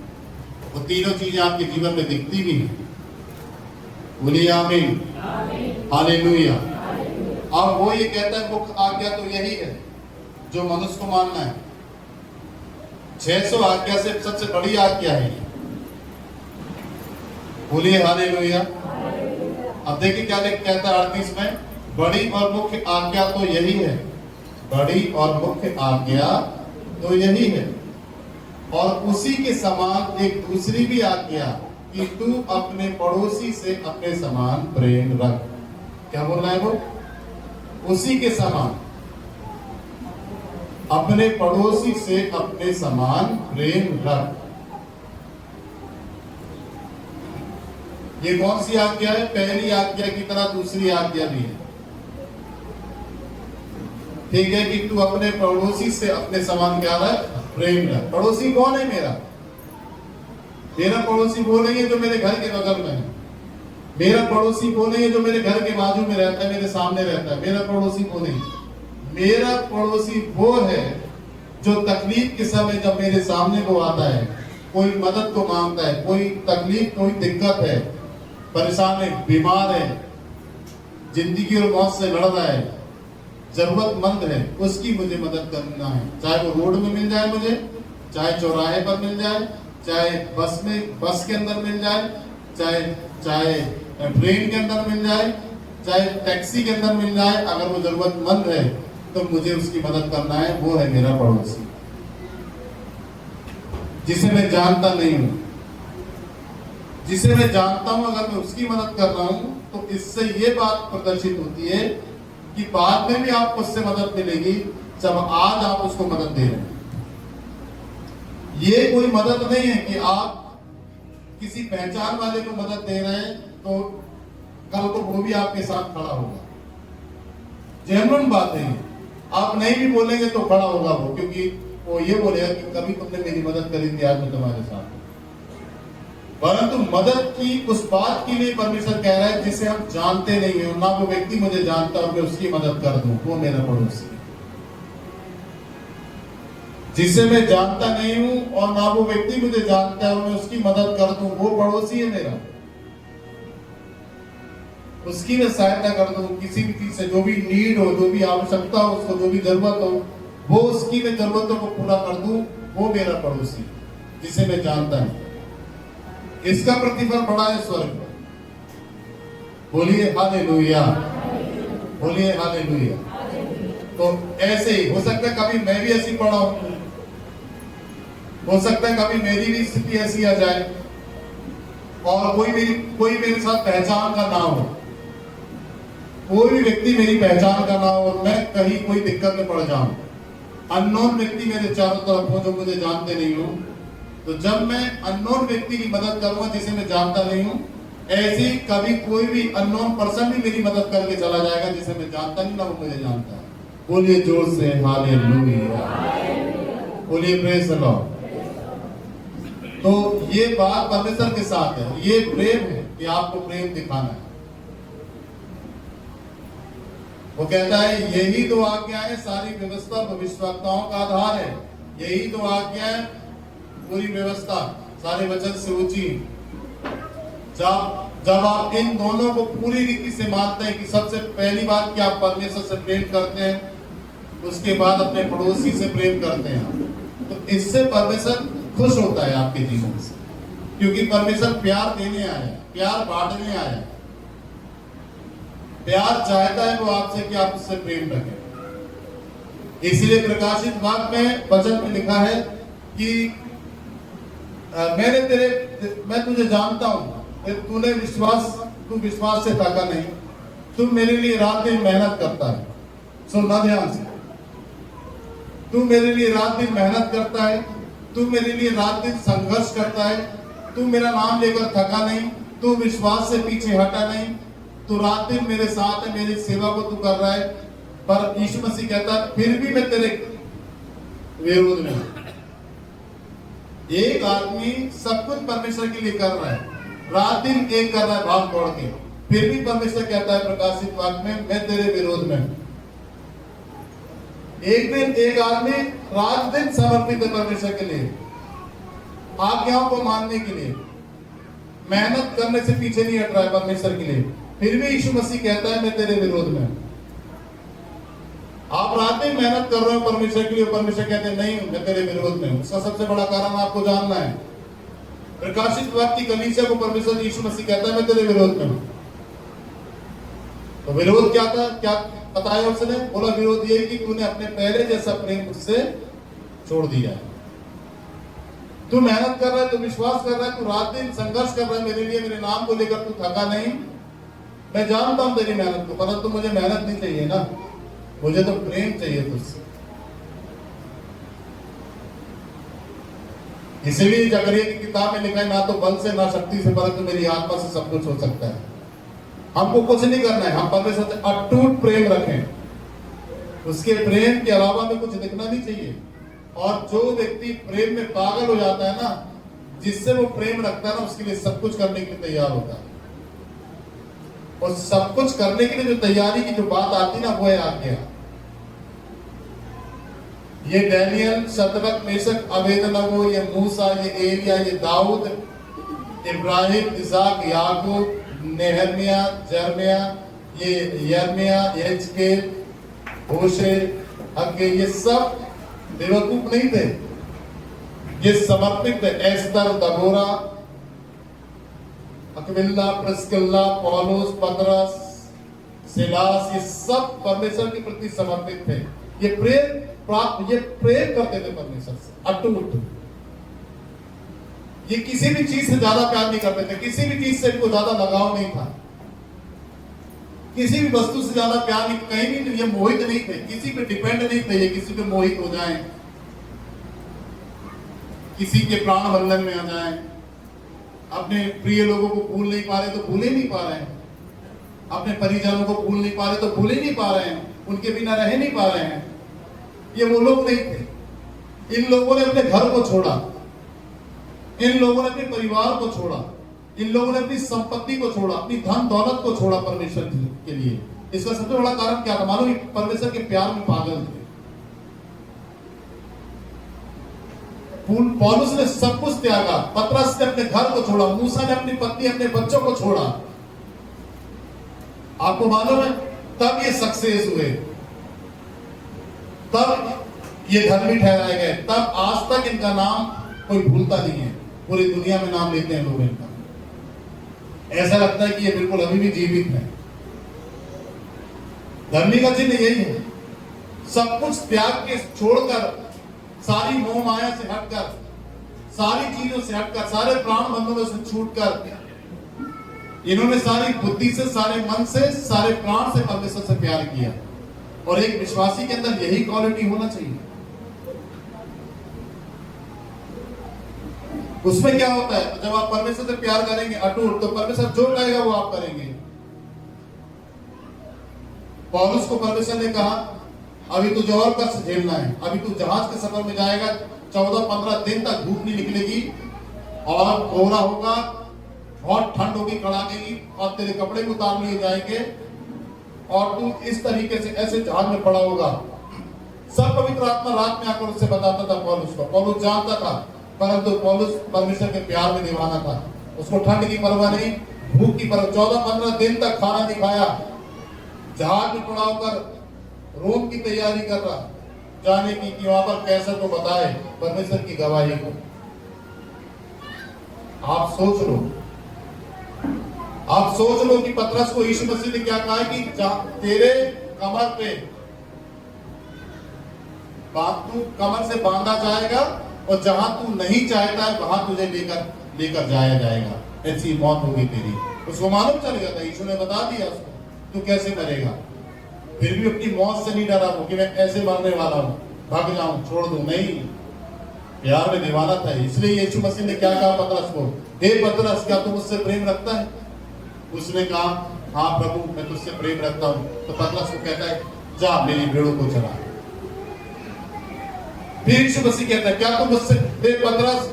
वो तीनों चीजें आपके जीवन में दिखती भी हैं। बोलिए आमीन, हालेलुया। अब वो ये कहता है मुख्य आज्ञा तो यही है जो मनुष्य को मानना है। 600 आज्ञा से सबसे बड़ी आज्ञा है। बोलिए हालेलुया। अब देखिए क्या कहता है 38 में, बड़ी और मुख्य आज्ञा तो यही है, बड़ी और मुख्य आज्ञा तो यही है, और उसी के समान एक दूसरी भी आज्ञा कि तू अपने पड़ोसी से अपने समान प्रेम रख। क्या बोल रहा है वो? उसी के समान, अपने पड़ोसी से अपने समान प्रेम रख। ये कौन सी आज्ञा है? पहली आज्ञा की तरह दूसरी आज्ञा भी है। ठीक है कि तू अपने पड़ोसी से अपने समान क्या रख? प्रेम रख। पड़ोसी कौन है मेरा? मेरा पड़ोसी वो नहीं है जो मेरे घर के बगल में है, मेरा पड़ोसी वो नहीं है जो मेरे घर के बाजू में रहता है, मेरे सामने रहता है। मेरा पड़ोसी वो नहीं, मेरा पड़ोसी वो है जो तकलीफ के समय जब मेरे सामने वो आता है, कोई मदद को मांगता है, कोई तकलीफ, कोई दिक्कत है, परेशान है, बीमार है, जिंदगी और मौत से लड़ रहा है, जरूरतमंद है, उसकी मुझे मदद करना है। चाहे वो रोड में मिल जाए मुझे, चाहे चौराहे पर मिल जाए, चाहे बस के अंदर मिल जाए, चाहे ट्रेन के अंदर मिल जाए, चाहे टैक्सी के अंदर मिल जाए, अगर वो जरूरतमंद है तो मुझे उसकी मदद करना है। वो है मेरा पड़ोसी, जिसे मैं जानता नहीं हूं, जिसे मैं जानता हूं, अगर मैं उसकी मदद कर रहा हूं तो इससे ये बात प्रदर्शित होती है कि बाद में भी आपको उससे मदद मिलेगी जब आज आप उसको मदद दे रहे हैं। ये कोई मदद नहीं है कि आप किसी पहचान वाले को मदद दे रहे हैं तो कल को वो भी आपके साथ खड़ा होगा। जेन्युइन बात है, आप नहीं भी बोलेंगे तो खड़ा होगा वो, क्योंकि वो ये बोलेगा कि कभी तुमने मेरी मदद करी थी, आज मैं तुम्हारे साथ हूं। परंतु मदद की उस बात के लिए परमेश्वर कह रहा है जिसे हम जानते नहीं है, ना वो व्यक्ति मुझे जानता और मैं उसकी मदद कर दूं, वो मेरा पड़ोसी। जिसे मैं जानता नहीं हूं और ना वो व्यक्ति मुझे जानता है और मैं उसकी मदद कर दूं, वो पड़ोसी है मेरा। उसकी मैं सहायता कर दूं, किसी भी चीज से, जो भी नीड हो, जो भी आवश्यकता हो, उसको जो भी जरूरत हो, वो उसकी मैं जरूरतों को पूरा कर दूं, वो मेरा पड़ोसी, जिसे मैं जानता हूं। इसका प्रतिफल बड़ा है स्वर्ग में। बोलिए हालेलुया, बोलिए हालेलुया। तो ऐसे ही हो सकता है कभी मैं भी ऐसी पड़ा हूं, हो सकता है कभी मेरी भी स्थिति ऐसी आ जाए और कोई मेरे साथ पहचान का ना हो, कोई भी व्यक्ति मेरी पहचान का ना हो और मैं कहीं कोई दिक्कत में पड़ जाऊं, अननोन व्यक्ति मेरे चारों तरफ हो जो मुझे जानते नहीं हो, तो जब मैं अननोन व्यक्ति की मदद करूंगा जिसे मैं जानता नहीं हूं, ऐसी कभी कोई भी अननोन पर्सन भी मेरी मदद करके चला जाएगा जिसे मैं जानता नहीं, ना वो मुझे जानता है। बोलिए जोर से हालेलुया, बोलिए प्रेज द लॉर्ड। तो ये बात परमेश्वर के साथ है, ये प्रेम है कि आपको प्रेम दिखाना है। वो कहता है यही दो आज्ञाएं सारी व्यवस्था भविष्यवक्ताओं का आधार है। यही दो आज्ञाएं पूरी व्यवस्था, सारे वचन से ऊंची। जब आप इन दोनों को पूरी रीति से मानते हैं कि सबसे पहली बात कि आप परमेश्वर से प्रेम करते हैं, उसके बाद अपने पड़ोसी से प्रेम करते हैं, तो इससे परमेश्वर खुश होता है आपके जीवन से, क्योंकि परमेश्वर प्यार देने आया है, प्यार बांटने आया है। प्यार चाहता है वो आपसे कि आप उससे प्रेम रखें। इसलिए प्रकाशित वाक्य में वचन में लिखा है कि मैं तुझे जानता हूं, तू विश्वास से थका नहीं, तू मेरे लिए रात दिन मेहनत करता है। सुनना ध्यान से, तू मेरे लिए रात दिन मेहनत करता है, तू मेरे लिए रात दिन संघर्ष करता है, तू मेरा नाम लेकर थका नहीं, तू विश्वास से पीछे हटा नहीं, तू रात दिन मेरे साथ है, मेरी सेवा को तू कर रहा है। पर यीशु मसीह कहता है फिर भी मैं तेरे विरोध में हूं। एक आदमी सब कुछ परमेश्वर के लिए कर रहा है, रात दिन एक कर रहा है भाग दौड़ के, फिर भी परमेश्वर कहता है प्रकाशित वाक्य में मैं तेरे विरोध में हूं। एक दिन एक आदमी रात दिन समर्पित है परमेश्वर के लिए, आज्ञाओं को मानने के लिए, मेहनत करने से पीछे नहीं हट रहा है परमेश्वर के लिए, फिर भी यीशु मसीह कहता है मैं तेरे विरोध में हूं। आप रात दिन मेहनत कर रहे हो परमेश्वर के लिए, परमेश्वर कहते हैं नहीं मैं तेरे विरोध में हूं। उसका सबसे बड़ा कारण आपको जानना है, प्रकाशित वाक्य की कलीसिया को परमेश्वर यीशु मसीह कहता है मैं तेरे विरोध में हूं। तो विरोध क्या था, क्या बताया उसने? बोला विरोध ये कि तूने अपने पहले जैसा प्रेम मुझसे छोड़ दिया है। तू मेहनत कर रहा है, तू विश्वास कर रहा है, तू रात दिन संघर्ष कर रहा है मेरे लिए, मेरे नाम को लेकर तू थका नहीं। मैं जानता हूं तेरी मेहनत को, परंतु मुझे मेहनत नहीं चाहिए ना, मुझे तो प्रेम चाहिए तुझसे। इसलिए जकरिया की किताब में लिखा है ना तो बल से ना शक्ति से, परंतु मेरी आत्मा से सब कुछ हो सकता है। हमको कुछ नहीं करना है, हम परमेश्वर से अटूट प्रेम रखें, उसके प्रेम के अलावा में कुछ दिखना नहीं चाहिए। और जो व्यक्ति प्रेम में पागल हो जाता है ना, जिससे वो प्रेम रखता है ना, उसके लिए सब कुछ करने के लिए तैयार होता है। और सब कुछ करने के लिए जो तैयारी की जो बात आती ना, वो है आज्ञा। ये डैनियल, शद्रक, मेशक, अबेदनगो, ये मूसा, ये एलिया, ये दाऊद, इब्राहिम, इसहाक, याकूब, नेहमिया, जर्मिया, ये यर्मिया, यहेजकेल, होशे, हग्गे, ये सब बेवकूफ नहीं थे, ये समर्पित थे। एस्तर, दबोरा, अक्विला, प्रिस्किल्ला, पौलुस, पतरस, सिलास, ये सब परमेश्वर के प्रति समर्पित थे। ये प्रेम करते थे परमेश्वर से अटूट। ये किसी भी चीज से ज्यादा प्यार नहीं करते थे, किसी भी चीज से इनको ज्यादा लगाव नहीं था, किसी भी वस्तु से ज्यादा प्यार नहीं, कहीं भी ये मोहित नहीं थे, किसी पे डिपेंड नहीं थे, ये किसी पे मोहित हो जाएं, किसी के प्राण बंधन में आ जाएं, अपने प्रिय लोगों को भूल नहीं पा रहे तो भूल ही नहीं पा रहे हैं, अपने परिजनों को भूल नहीं पा रहे तो भूल ही नहीं पा रहे हैं, उनके बिना रह नहीं पा रहे हैं। ये वो लोग नहीं थे। इन लोगों ने अपने घर को छोड़ा, इन लोगों ने अपने परिवार को छोड़ा, इन लोगों ने अपनी संपत्ति को छोड़ा, अपनी धन दौलत को छोड़ा परमेश्वर के लिए। इसका सबसे बड़ा कारण क्या था मालूम? परमेश्वर के प्यार में पागल थे। पौलुस ने सब कुछ त्यागा, पतरस ने अपने घर को छोड़ा, मूसा ने अपनी पत्नी, अपने बच्चों को छोड़ा। आपको मालूम है तब ये सक्सेस हुए, तब ये धर्मी ठहराए गए, तब आज तक इनका नाम कोई भूलता नहीं है, पूरी दुनिया में नाम लेते हैं लोग इनका। ऐसा लगता है कि ये बिल्कुल अभी भी जीवित है। धर्मी का चिन्ह यही है, सब कुछ त्याग के छोड़कर, सारी मोह माया से हटकर, सारी चीजों से हटकर, सारे प्राण बंधनों से छूटकर, इन्होंने सारी बुद्धि से, सारे मन से, सारे प्राण से परमेश्वर से प्यार किया। और एक विश्वासी के अंदर यही क्वालिटी होना चाहिए। उसमें क्या होता है, जब आप परमेश्वर से प्यार करेंगे अटूट, तो परमेश्वर जो कहेगा वो आप करेंगे। पौलुस को परमेश्वर ने कहा अभी तुझे और कष्ट झेलना है, अभी तू जहाज के सफर में जाएगा, 14-15 दिन तक धूप नहीं निकलेगी और कोहरा होगा, बहुत ठंड होगी, कड़ाके की, और तेरे कपड़े भी उतार लिए जाएंगे और तू इस तरीके से ऐसे जहाज में पड़ा होगा। सब पवित्र आत्मा रात में आकर उससे बताता था पौलुस को। पौलुस जानता था, परंतु पौलुस परमेश्वर के प्यार में दीवाना था, उसको ठंड की परवाह नहीं, भूख की पर 14-15 दिन तक खाना नहीं खाया, जहाज में पड़ा होकर रोम की तैयारी कर रहा जाने की कि वहां पर कैसे तो बताए परमेश्वर की गवाही को। आप सोच लो कि पतरस को यीशु मसीह ने क्या कहा कि तेरे कमर पे तू कमर से बांधा जाएगा और जहां तू नहीं चाहता है वहां तुझे लेकर जाया जाएगा, ऐसी मौत होगी तेरी। उसको मालूम चल गया था, यीशु ने बता दिया उसको तू कैसे मरेगा। फिर भी अपनी मौत से नहीं डरा वो कि मैं ऐसे मरने वाला हूं, भाग जाऊं, छोड़ दूं। नहीं, प्यार में दीवाना था। इसलिए यीशु मसीह ने क्या कहा पतरस को, हे पतरस क्या तू मुझसे प्रेम रखता है? उसने कहा हाँ प्रभु मैं तुझसे प्रेम रखता हूं। तो पतरस को कहता है जा मेरी भेड़ों को चरा। फिर यीशु मसीह कहता है क्या तू मुझसे, हे पतरस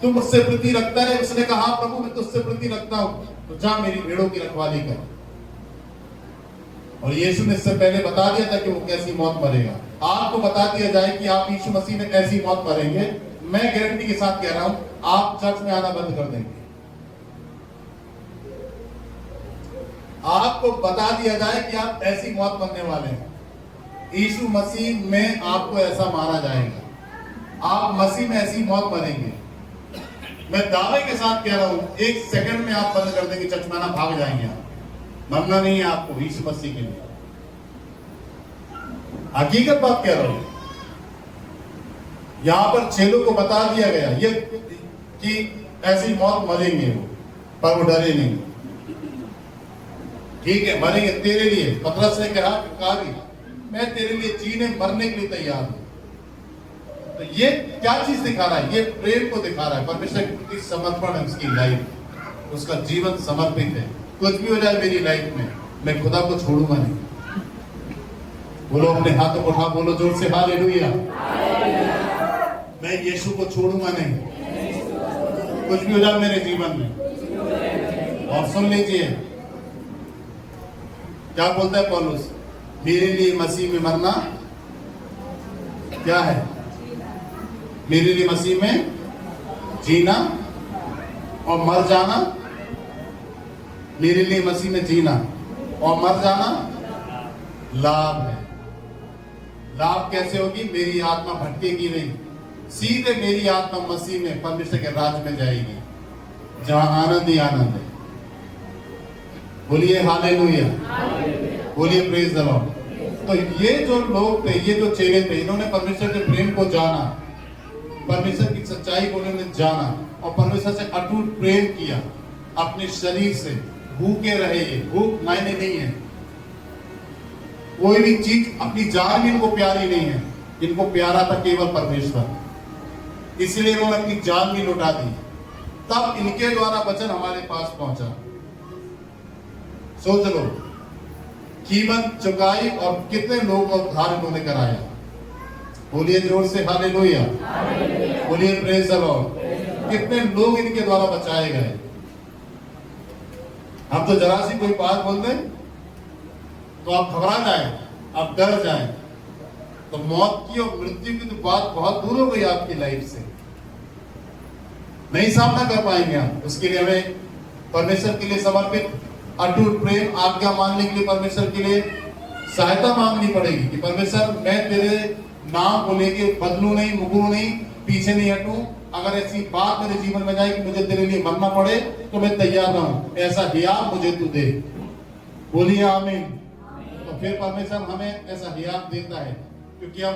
तू मुझसे प्रीति रखता है? उसने कहा हाँ प्रभु मैं तुझसे प्रीति रखता हूं, तो जा मेरी भेड़ों की रखवाली कर। और यीशु ने इससे पहले बता दिया था कि वो कैसी मौत मरेगा। आपको बता दिया जाए कि आप यीशु मसीह में ऐसी मौत मरेंगे, मैं गारंटी के साथ कह रहा हूं आप चर्च में आना बंद कर देंगे। आपको बता दिया जाए कि आप ऐसी मौत मरने वाले हैं, यीशु मसीह में आपको ऐसा मारा जाएगा, आप मसीह में ऐसी मौत मरेंगे। मैं दावे के साथ कह रहा हूं 1 सेकंड में आप बंद कर देंगे, चर्च में आना भाग जाएंगे। आप मरना नहीं है आपको यीशु मसीह के लिए, हकीकत बात कह रहा हूं। यहां पर चेलों को बता दिया गया ये कि ऐसी मौत मरेंगे वो, पर वो डरे नहीं। ठीक है मरेंगे तेरे लिए। पतरस ने कहा कि मैं तेरे लिए जीने मरने के लिए तैयार हूं। तो ये क्या चीज दिखा रहा है? ये प्रेम को दिखा रहा है, परमेश्वर के प्रति समर्पण है, उसकी लाइफ, उसका जीवन समर्पित है। कुछ भी हो जाए मेरी लाइफ में मैं खुदा को छोड़ूंगा नहीं। बोलो अपने हाथों को उठा, बोलो जोर से हालेलुया। मैं यीशु को छोड़ूंगा नहीं, कुछ भी हो जाए मेरे जीवन में। और सुन लीजिए क्या बोलता है पौलुस, मेरे लिए मसीह में मरना क्या है? मेरे लिए मसीह में जीना और मर जाना, मेरे लिए मसीह में जीना और मर जाना लाभ है। लाभ कैसे होगी? मेरी आत्मा भटकेगी नहीं, सीधे मेरी आत्मा मसीह में परमेश्वर के राज में जाएगी, जहां आनंद ही आनंद है। बोलिए हालेलुया, बोलिए प्रेज द लॉर्ड। तो ये जो लोग थे, ये जो चेले थे, इन्होंने परमेश्वर के प्रेम को जाना, परमेश्वर की सच्चाई को उन्होंने जाना और परमेश्वर से अटूट प्रेम किया। अपने शरीर से भूखे रहे, ये भूख मायने नहीं है, कोई भी चीज अपनी जान भी इनको प्यारी नहीं है, इनको प्यारा था केवल परमेश्वर, इसलिए इन्होंने अपनी जान भी लुटा दी। तब इनके द्वारा वचन हमारे पास पहुंचा। सोच लो कीमत चुकाई और कितने लोगों को उद्धार इन्होंने कराया। बोलिए जोर से हालेलुया, बोलिए प्रेज द लॉर्ड। कितने लोग इनके द्वारा बचाए गए। हम तो जरा सी कोई बात बोल दें तो आप घबरा जाए, आप डर जाए। तो मौत की और मृत्यु की तो बात बहुत दूर हो गई आपकी लाइफ से, नहीं सामना कर पाएंगे आप। उसके लिए हमें परमेश्वर के लिए समर्पित अटूट प्रेम, आज्ञा मानने के लिए परमेश्वर के लिए सहायता मांगनी पड़ेगी कि परमेश्वर मैं तेरे नाम को लेके बदलू नहीं, मुकरू नहीं, पीछे नहीं हटूं। अगर ऐसी बात मेरे जीवन में जाए कि मुझे तेरे लिए मरना पड़े तो मैं तैयार रहूं, ऐसा हियाब मुझे तू दे। बोलिए आमीन। तो फिर परमेश्वर हमें ऐसा हियाब देता है क्योंकि हम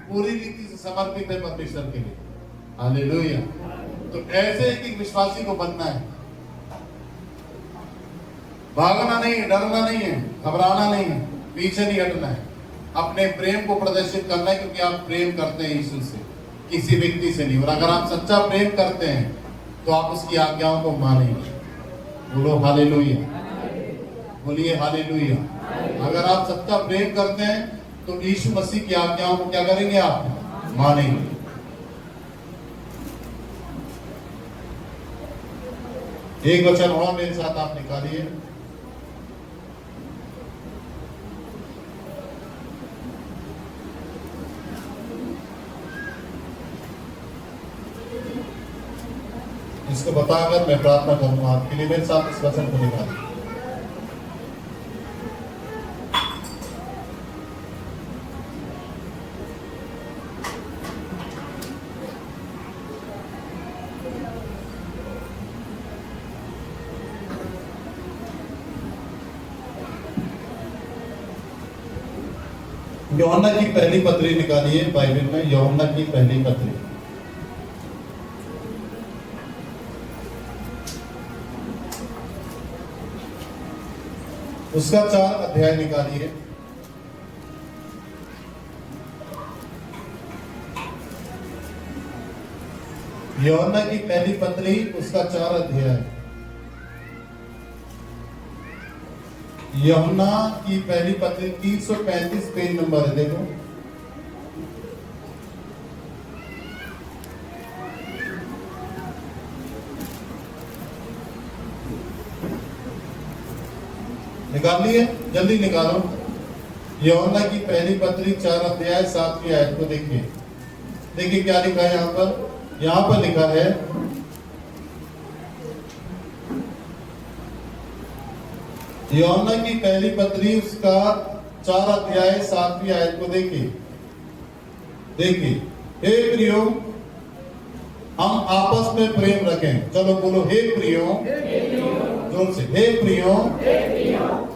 पूरी रीति से समर्पित है परमेश्वर के लिए। हालेलुया। तो ऐसे एक विश्वासी को बनना है, भागना नहीं है, डरना नहीं है, घबराना नहीं है, पीछे नहीं हटना है, अपने प्रेम को प्रदर्शित करना है क्योंकि आप प्रेम करते हैं यीशु से, किसी व्यक्ति से नहीं। और अगर आप सच्चा प्रेम करते हैं तो आप उसकी आज्ञाओं को मानेंगे। बोलो हालेलुया, बोलिए हालेलुया। अगर आप सच्चा प्रेम करते हैं तो यीशु मसीह की आज्ञाओं को क्या करेंगे? आप मानेंगे। एक वचन और मेरे साथ आप निकालिए। इसको बताकर मैं प्रार्थना करूंगा आपके लिए। मेरे साथ इस वचन को निकालिए। यूहन्ना की पहली पत्री निकालिए बाइबल में, यूहन्ना की पहली पत्री। उसका 4 अध्याय निकालिए। यूहन्ना की पहली पत्री उसका 4 अध्याय। यूहन्ना की पहली पत्री 335 पेज नंबर है, देखो। निकाल लिए? जल्दी निकालो। यूहन्ना की पहली पत्री 4 अध्याय 7वीं आयत को देखिए। देखिए क्या लिखा है यहाँ पर। यहाँ पर लिखा है, यूहन्ना की पहली पत्री उसका 4 अध्याय 7वीं आयत को देखिए। देखिए, हे प्रियो, हम आपस में प्रेम रखें। चलो बोलो, हे प्रियो। जोर से, हे प्रियो।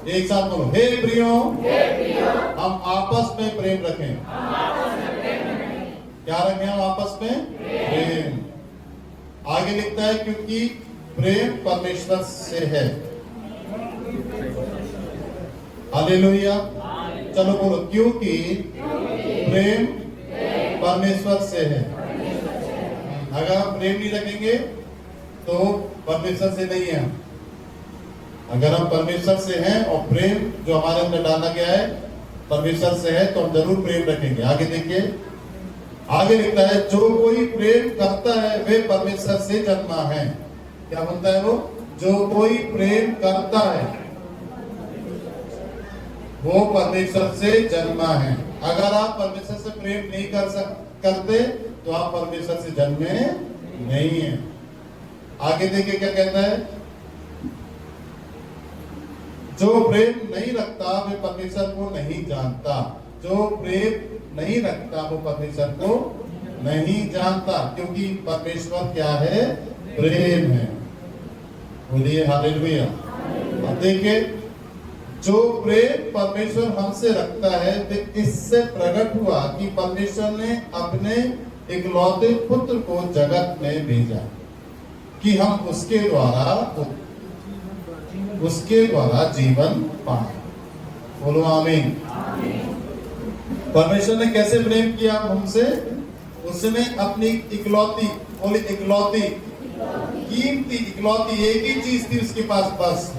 एक साथ बोलो, हे प्रियो, हम आपस में प्रेम रखें। क्या रखें हम आपस में? प्रेम। आगे लिखता है, क्योंकि प्रेम परमेश्वर से है। हालेलुया। चलो बोलो, क्योंकि प्रेम परमेश्वर से है। अगर हम प्रेम नहीं रखेंगे तो परमेश्वर से नहीं है। अगर हम परमेश्वर से हैं और प्रेम जो हमारे अंदर डाला गया है परमेश्वर से है, तो हम जरूर प्रेम रखेंगे। आगे देखिए, आगे लिखता है, जो कोई प्रेम करता है वे परमेश्वर से जन्मा है। क्या बोलता है वो? जो कोई प्रेम करता है वो परमेश्वर से जन्मा है। अगर आप परमेश्वर से प्रेम नहीं करते तो आप परमेश्वर से जन्मे नहीं है। आगे देखिए क्या कहता है, जो प्रेम नहीं रखता वे परमेश्वर को नहीं जानता। जो प्रेम नहीं रखता वो परमेश्वर को नहीं जानता, क्योंकि परमेश्वर क्या है? प्रेम है। बोलिए हालेलुया। अब देखिए, जो प्रेम परमेश्वर हमसे रखता है तो इससे प्रकट हुआ कि परमेश्वर ने अपने इकलौते पुत्र को जगत में भेजा कि हम उसके द्वारा जीवन पाए। बोलो आमीन। परमेश्वर ने कैसे प्रेम किया हमसे? उसने अपनी इकलौती, बोले इकलौती, कीमती इकलौती, एक ही चीज थी उसके पास, बस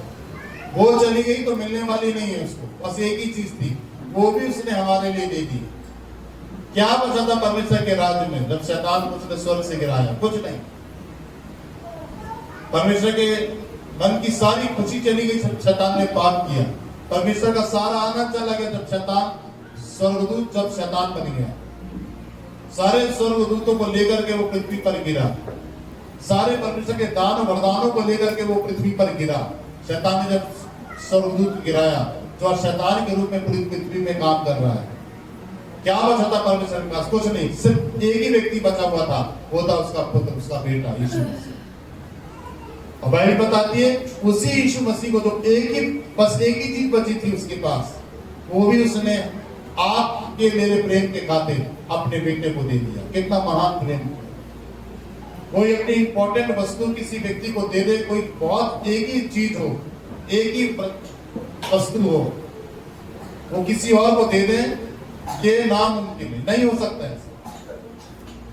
वो चली गई तो मिलने वाली नहीं है उसको, बस एक ही चीज थी, वो भी उसने हमारे लिए दे दी। क्या बचा था परमेश्वर के राज्य में जब शैतान को उसने स्वर्ग से गिराया? कुछ नहीं। परमेश्वर के मन की सारी खुशी चली गई, शैतान ने पाप किया। परमेश्वर का सारा आनंद चला गया जब शैतान बन गया। सारे स्वर्गदूतों को लेकर के वो पृथ्वी पर गिरा। सारे परमेश्वर के दान वरदानों को लेकर के वो पृथ्वी पर गिरा। शैतान ने जब स्वर्गदूत गिराया, जो शैतान के रूप में पूरी पृथ्वी में काम कर रहा है, क्या बचा था परमेश्वर के पास? कुछ नहीं। सिर्फ एक ही व्यक्ति बचा हुआ था, वो था उसका पुत्र, उसका बेटा यीशु मसीह। और बाइबल बताती है उसी यीशु मसीह को तो बस एक ही चीज बची थी उसके पास, वो भी उसने आपके मेरे प्रेम के खातिर अपने बेटे को दे दिया। कितना महान प्रेम! कोई अपनी इंपॉर्टेंट वस्तु किसी व्यक्ति को दे दे, कोई बहुत एक ही चीज हो, एक ही वस्तु हो, वो किसी और को दे दे, ये नामुमकिन है, नहीं हो सकता है।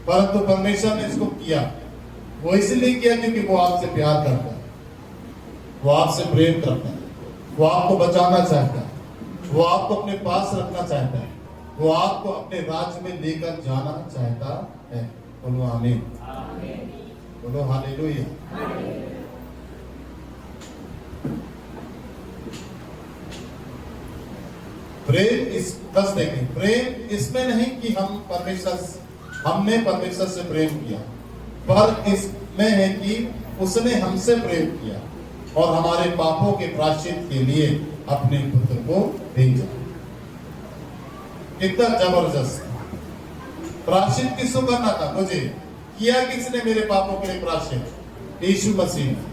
परंतु परमेश्वर ने इसको किया। वो इसलिए किया क्योंकि वो आपसे प्यार करता है, वो आपसे प्रेम करता है, वो आपको बचाना चाहता है, वो आपको अपने पास रखना चाहता है, वो आपको अपने राज्य में लेकर जाना चाहता है। बोलो आमीन। बोलो हालेलुया। प्रेम इस बस देखें, प्रेम इसमें नहीं कि हमने परमेश्वर से प्रेम किया, पर इसमें है कि उसने हमसे प्रेम किया और हमारे पापों के प्रायश्चित के लिए अपने पुत्र को भेजा। कितना जबरदस्त प्रायश्चित किसको करना था? मुझे। किया किसने मेरे पापों के लिए प्रायश्चित? यीशु मसीह ने।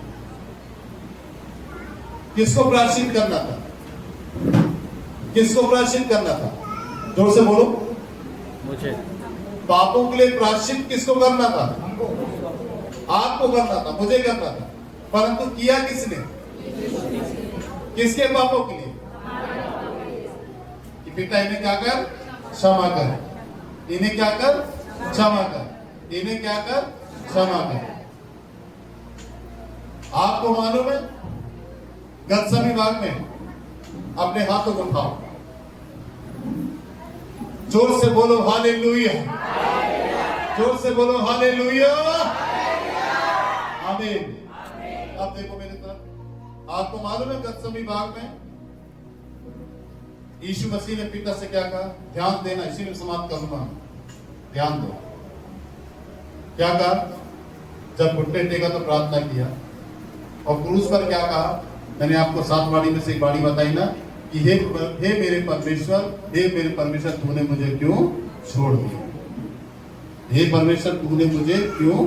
किसको प्रायश्चित करना था? किसको प्रायश्चित करना था? जोर से बोलो। मुझे। पापों के लिए प्रायश्चित किसको करना था? आपको करना था, मुझे करना था, परंतु किया किसने? किसके पापों के लिए? कि पिता इन्हें क्या कर? क्षमा कर। इन्हें क्या कर? क्षमा कर। इन्हें क्या कर? क्षमा कर। आपको मालूम है गत्सेमनी बाग में? अपने हाथों को उठाओ, जोर से बोलो हालेलुया। जोर से बोलो हालेलुया। आमीन। अब देखो मेरी तरफ। आपको मालूम है गत्सेमनी बाग में यीशु मसीह ने पिता से क्या कहा? ध्यान देना, इसी में समाप्त करूंगा। ध्यान दो। क्या कहा? जब घुटने टेका तो प्रार्थना किया और क्रूस पर क्या कहा? मैंने आपको 7 बाणी में से एक बाणी बताई ना कि हे मेरे परमेश्वर, तूने मुझे क्यों छोड़ दिया? हे परमेश्वर, तूने मुझे क्यों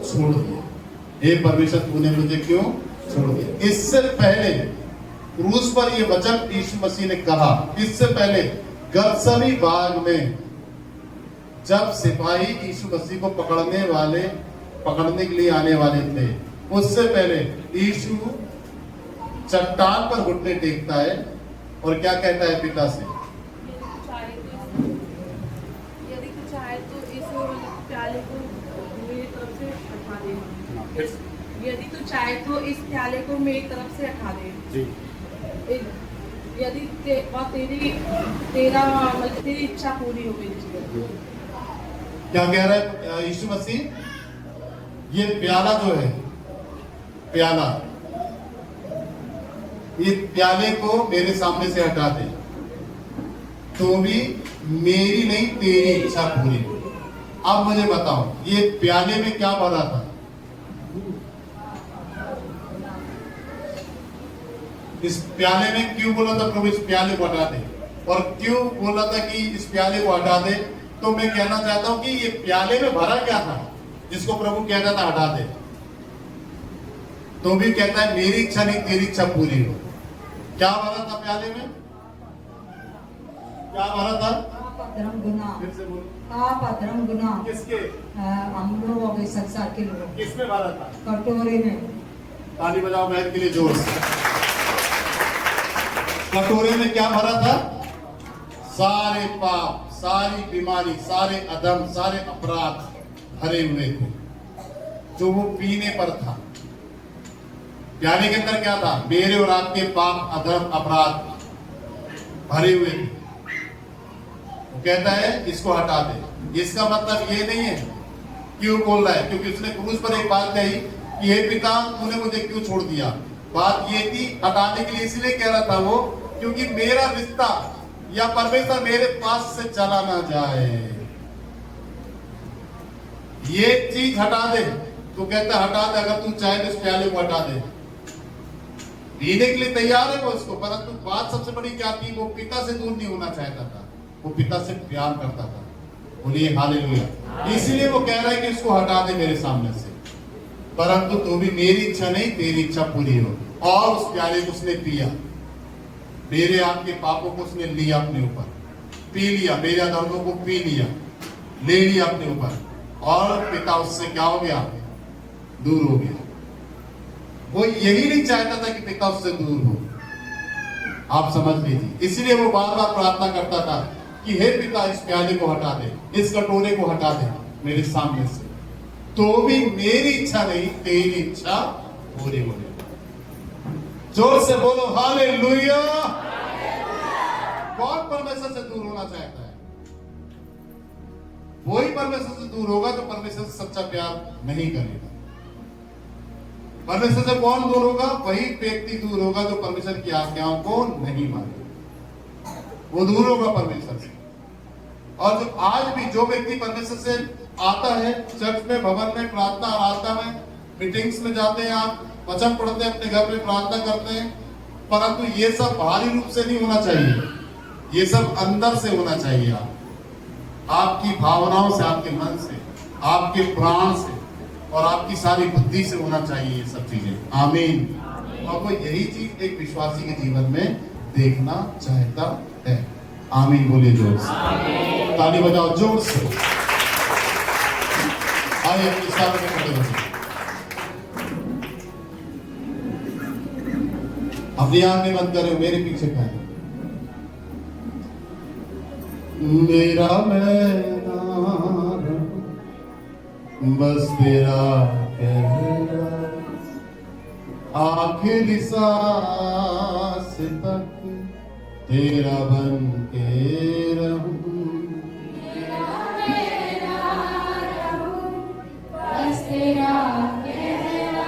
छोड़ दिया? हे परमेश्वर, तूने मुझे क्यों छोड़ दिया? इससे पहले क्रूस पर यह वचन यीशु मसीह ने कहा। इससे पहले गत्सेमनी बाग में जब सिपाही यीशु मसीह को पकड़ने के लिए आने वाले थे, उससे पहले यीशु चट्टान पर घुटने टेकता है और क्या कहता है पिता से? यदि तू चाहे तो इस प्याले को मेरी तरफ से हटा दे। यदि तू चाहे तो इस प्याले को मेरी तरफ से हटा दे। जी। यदि तेरी इच्छा पूरी हो गई। क्या कह रहा है यीशु मसीह? ये प्याला जो है, प्याला, ये प्याले को मेरे सामने से हटा दे तो भी मेरी नहीं तेरी इच्छा पूरी हो। अब मुझे बताओ, ये प्याले में क्या भरा था? इस प्याले में क्यों बोला था प्रभु इस प्याले को हटा दे? और क्यों बोला था कि इस प्याले को हटा दे? तो मैं कहना चाहता हूं कि ये प्याले में भरा क्या था जिसको प्रभु कहता था हटा दे? तो भी कहता है मेरी इच्छा नहीं तेरी इच्छा पूरी हो। क्या भरा था प्याले में? क्या भरा था? धर्म गुना। फिर से बोलो। पाप धर्म गुना। किसके? हम लोग हो गए, संसार के लोग। किसमें भरा था? कटोरे में। ताली बजाओ बहन के लिए जोर से। कटोरे में क्या भरा था? सारे पाप, सारी बीमारी, सारे अधम, सारे अपराध भरे हुए थे जो वो पीने पर था। प्याले के अंदर क्या था? मेरे और आपके पाप, अधर्म, अपराध भरे हुए थे। वो कहता है इसको हटा दे। इसका मतलब ये नहीं है। क्यों बोल रहा है? क्योंकि उसने क्रूस पर एक बात कही कि हे पिता, तूने मुझे क्यों छोड़ दिया? बात ये थी हटाने के लिए, इसलिए कह रहा था वो क्योंकि मेरा रिश्ता या परमेश्वर मेरे पास से चला ना जाए। ये चीज हटा दे। तो कहता हटा दे, अगर तू चाहे तो इस प्याले को हटा दे। पीने के लिए तैयार है वो इसको, परंतु बात सबसे बड़ी क्या थी? वो पिता से दूर नहीं होना चाहता था, वो पिता से प्यार करता था। बोलिए हालेलुया। इसलिए वो कह रहा है कि इसको हटा दे मेरे सामने से, परंतु तो भी मेरी इच्छा नहीं तेरी इच्छा पूरी हो। और उस प्याले को उसने पिया, मेरे आपके पापों को उसने लिया अपने ऊपर, पी लिया, मेरे दर्दों को पी लिया, ले लिया अपने ऊपर, और पिता उससे क्या हो गया? दूर हो गया। वो यही नहीं चाहता था कि पिता उससे दूर हो। आप समझ लीजिए। इसलिए वो बार बार प्रार्थना करता था कि हे पिता, इस प्याले को हटा दे, इस कटोरे को हटा दे मेरे सामने से, तो भी मेरी इच्छा नहीं तेरी इच्छा पूरी हो जाए। जोर से बोलो हालेलुया। कौन परमेश्वर से दूर होना चाहता है? वही परमेश्वर से दूर होगा जो परमेश्वर से सच्चा प्यार नहीं करेगा। परमेश्वर से कौन दूर होगा? वही व्यक्ति दूर होगा जो परमेश्वर की आज्ञाओं को नहीं मानेगा, वो दूर होगा परमेश्वर से। और जो आज भी जो व्यक्ति परमेश्वर से आता है, चर्च में, भवन में, प्रार्थना, आराधना में, मीटिंग्स में जाते हैं, आप वचन पढ़ते हैं, अपने घर में प्रार्थना करते हैं, परंतु ये सब बाहरी रूप से नहीं होना चाहिए। ये सब अंदर से होना चाहिए। आपकी भावनाओं से, आपके मन से, आपके प्राण से और आपकी सारी बुद्धि से होना चाहिए ये सब चीजें। आमीन। और वो यही चीज एक विश्वासी के जीवन में देखना चाहता है। आमीन बोलिए जोर से, ताली बजाओ जोर से। आइए अपने साथ में खड़े हो, अपनी आंखें बंद करें, मेरे पीछे खाए। मेरा मैना बस तेरा कहना, आखिरी सांस तक तेरा बन के रहूं। बस तेरा कहना,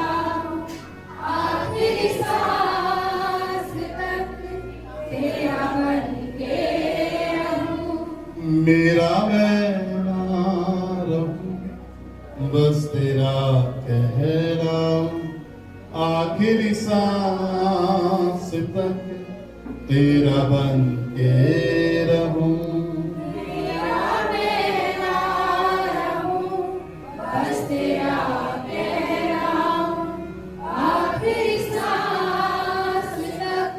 आखिरी सांस तक तेरा बन के रहूं। मेरा मैना रहूं, बस तेरा कहना, आखिरी सांस तक तेरा बन के रहूं। मेरा मैना रहूं, बस तेरा कहना, आखिरी सांस तक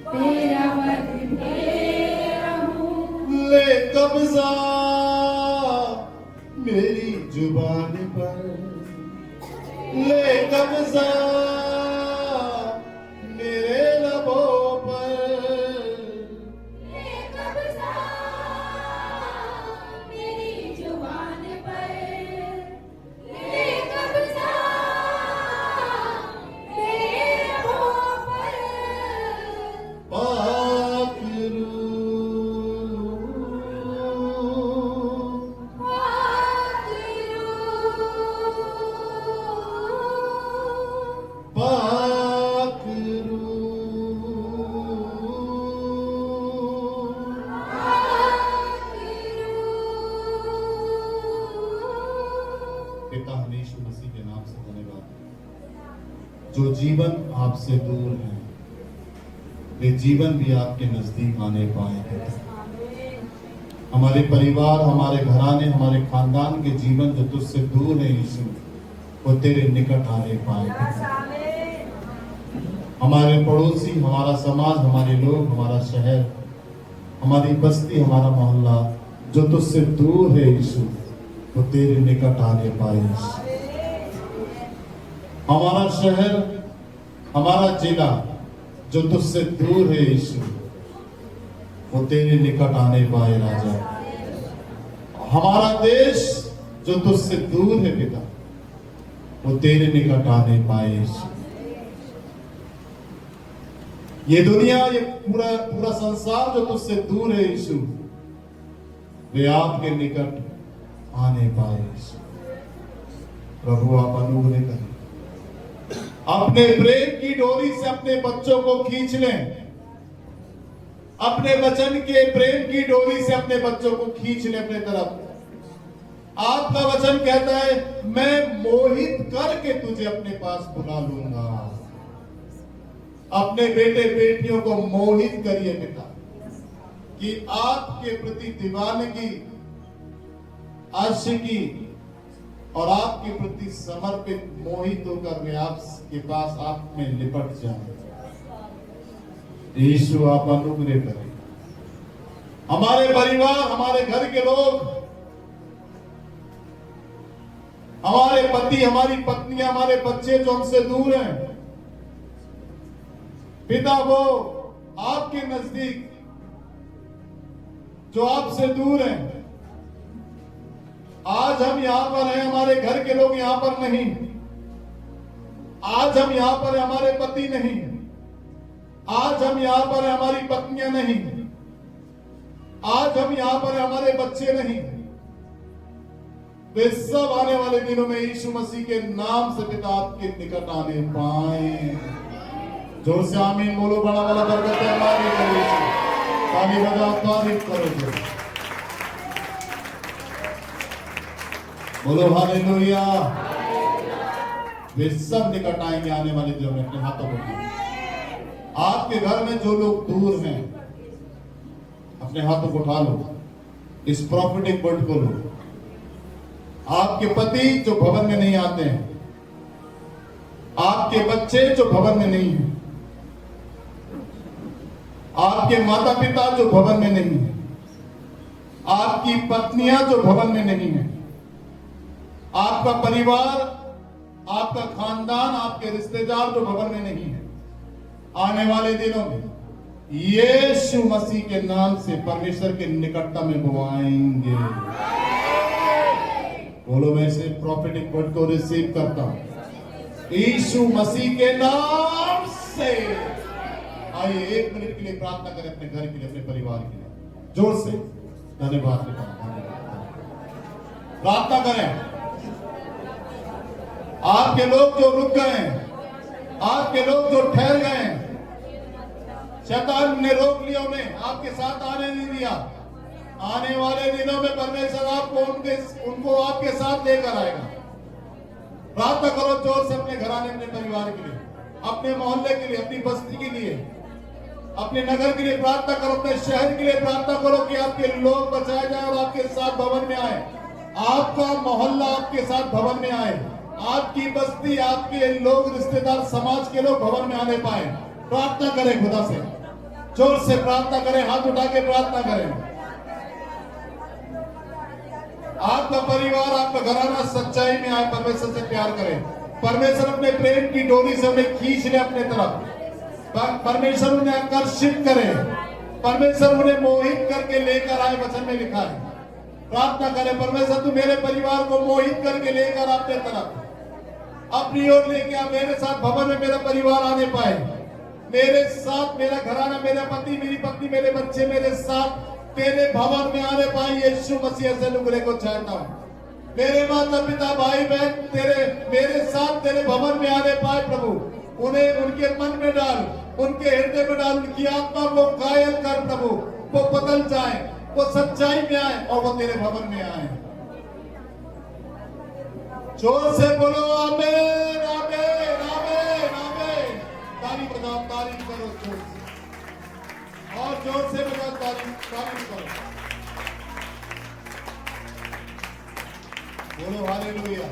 तेरा बन के रहूं। ले कब्जा मेरी जुबान पर, ले कब्जा मेरे लबों पर, ले कब्जा मेरी जुबान पर, ले कब्जा मेरे लबों पर। पाक रूह, पाक रूह, पाक रूह। पिता हम यीशु मसीह के नाम से धन्यवाद। जो जीवन आपसे दूर है वे जीवन भी आपके नजदीक आने पाएंगे। हमारे परिवार, हमारे घराने, हमारे खानदान के जीवन जो तुझसे दूर है यीशु, वो तेरे निकट आने पाएंगे। हमारे पड़ोसी, हमारा समाज, हमारे लोग, हमारा शहर, हमारी बस्ती, हमारा मोहल्ला जो तुझसे दूर है यीशु, वो तेरे निकट आने पाए। हमारा शहर, हमारा जिला जो तुझसे दूर है यीशु, वो तेरे निकट आने पाए राजा। हमारा देश जो तुझसे दूर है पिता, वो तेरे निकट आने पाए यीशु। ये दुनिया, ये पूरा पूरा संसार जो तुझसे दूर है यीशु, वे आपके निकट आने पाए यीशु। प्रभु आप अनुग्रह करें, अपने प्रेम की डोरी से अपने बच्चों को खींच लें। अपने वचन के प्रेम की डोरी से अपने बच्चों को खींच लें अपने तरफ। आपका वचन कहता है, मैं मोहित करके तुझे अपने पास बुला लूंगा। अपने बेटे बेटियों को मोहित करिए पिता, कि आपके प्रति दीवानगी, आशिकी और आपके प्रति समर्पित मोहित होकर वे आपके पास आप में लिपट जाए। यीशु आप अनुग्रह करें। हमारे परिवार, हमारे घर के लोग, हमारे पति, हमारी पत्नियां, हमारे बच्चे जो हमसे दूर हैं पिता, वो आपके नजदीक जो आपसे दूर हैं। आज हम यहां पर हैं, हमारे घर के लोग यहां पर नहीं। आज हम यहां पर हैं, हमारे पति नहीं। आज हम यहां पर हैं, हमारी पत्नियां नहीं। आज हम यहां पर हैं, हमारे बच्चे नहीं। वे सब आने वाले दिनों में यीशु मसीह के नाम से पिता आपके निकट आने पाए। जोर से आमीन बोलो। बड़ा वाला बरकत है हमारी। ताली बजाओ, तारीफ करो, बोलो हालेलुया। वे सब निकट आएंगे आने वाले दिनों में। अपने हाथों को उठाएं। आपके घर में जो लोग दूर हैं, अपने हाथों को उठा लो, इस प्रॉफिटिक वर्ड को लो। आपके पति जो भवन में नहीं आते हैं, आपके बच्चे जो भवन में नहीं हैं, आपके माता पिता जो भवन में नहीं है, आपकी पत्नियां जो भवन में नहीं है, आपका परिवार, आपका खानदान, आपके रिश्तेदार जो भवन में नहीं है, आने वाले दिनों में यीशु मसीह के नाम से परमेश्वर के निकटता में वो आएंगे। बोलो, मैं इसे प्रॉफिटिक वर्ड को रिसीव करता हूं यीशु मसीह के नाम से। आइए 1 मिनट के लिए प्रार्थना करें अपने घर के लिए, अपने परिवार के लिए, जोर से धन्यवाद प्रार्थना करें। आपके लोग जो रुक गए हैं, आपके लोग जो ठहर गए हैं, शैतान ने रोक लिया, उन्हें आपके साथ आने नहीं दिया। आने वाले दिनों में परमेश्वर आपको उनको आपके साथ लेकर आएगा। प्रार्थना करो जोर से अपने घराने, अपने परिवार के लिए, अपने मोहल्ले के लिए, अपनी बस्ती के लिए, अपने नगर के लिए प्रार्थना करो, अपने शहर के लिए प्रार्थना करो कि आपके लोग बचाए जाए और आपके साथ भवन में आए। आपका मोहल्ला आपके साथ भवन में आए, आपकी बस्ती, आपके लोग, रिश्तेदार, समाज के लोग भवन में आने पाए। प्रार्थना करें खुदा से, जोर से प्रार्थना करें, हाथ उठा के प्रार्थना करें। आपका परिवार, आपका घराना सच्चाई में आए, परमेश्वर से प्यार करें। परमेश्वर अपने प्रेम की डोरी से उन्हें खींच ले अपने तरफ। परमेश्वर उन्हें आकर्षित करे, परमेश्वर उन्हें मोहित करके लेकर आए। वचन में लिखा है, प्रार्थना करें, परमेश्वर तू मेरे परिवार को मोहित करके लेकर अपने तरफ, अपनी ओर लेके आ। मेरे साथ भवन में मेरा परिवार आने पाए, मेरे साथ मेरा घराना, मेरा पति, मेरी पत्नी, मेरे बच्चे मेरे साथ तेरे भवन में आने पाए। यीशु मसीह से अनुग्रह को चाहता हूँ। मेरे माता पिता, भाई बहन तेरे मेरे साथ तेरे भवन में आने पाए। प्रभु उन्हें उनके मन में डाल, उनके हृदय में डाल, उनकी आत्मा को कायल कर। प्रभु वो बदल जाए, वो सच्चाई में आए और वो तेरे भवन में आए। जोर से बोलो आमीन, आमीन, आमीन, आमीन। ताली बजाओ, तारीफ करो जोर से, और जोर से बजाओ, तारीफ करो। बोलो हालेलुया।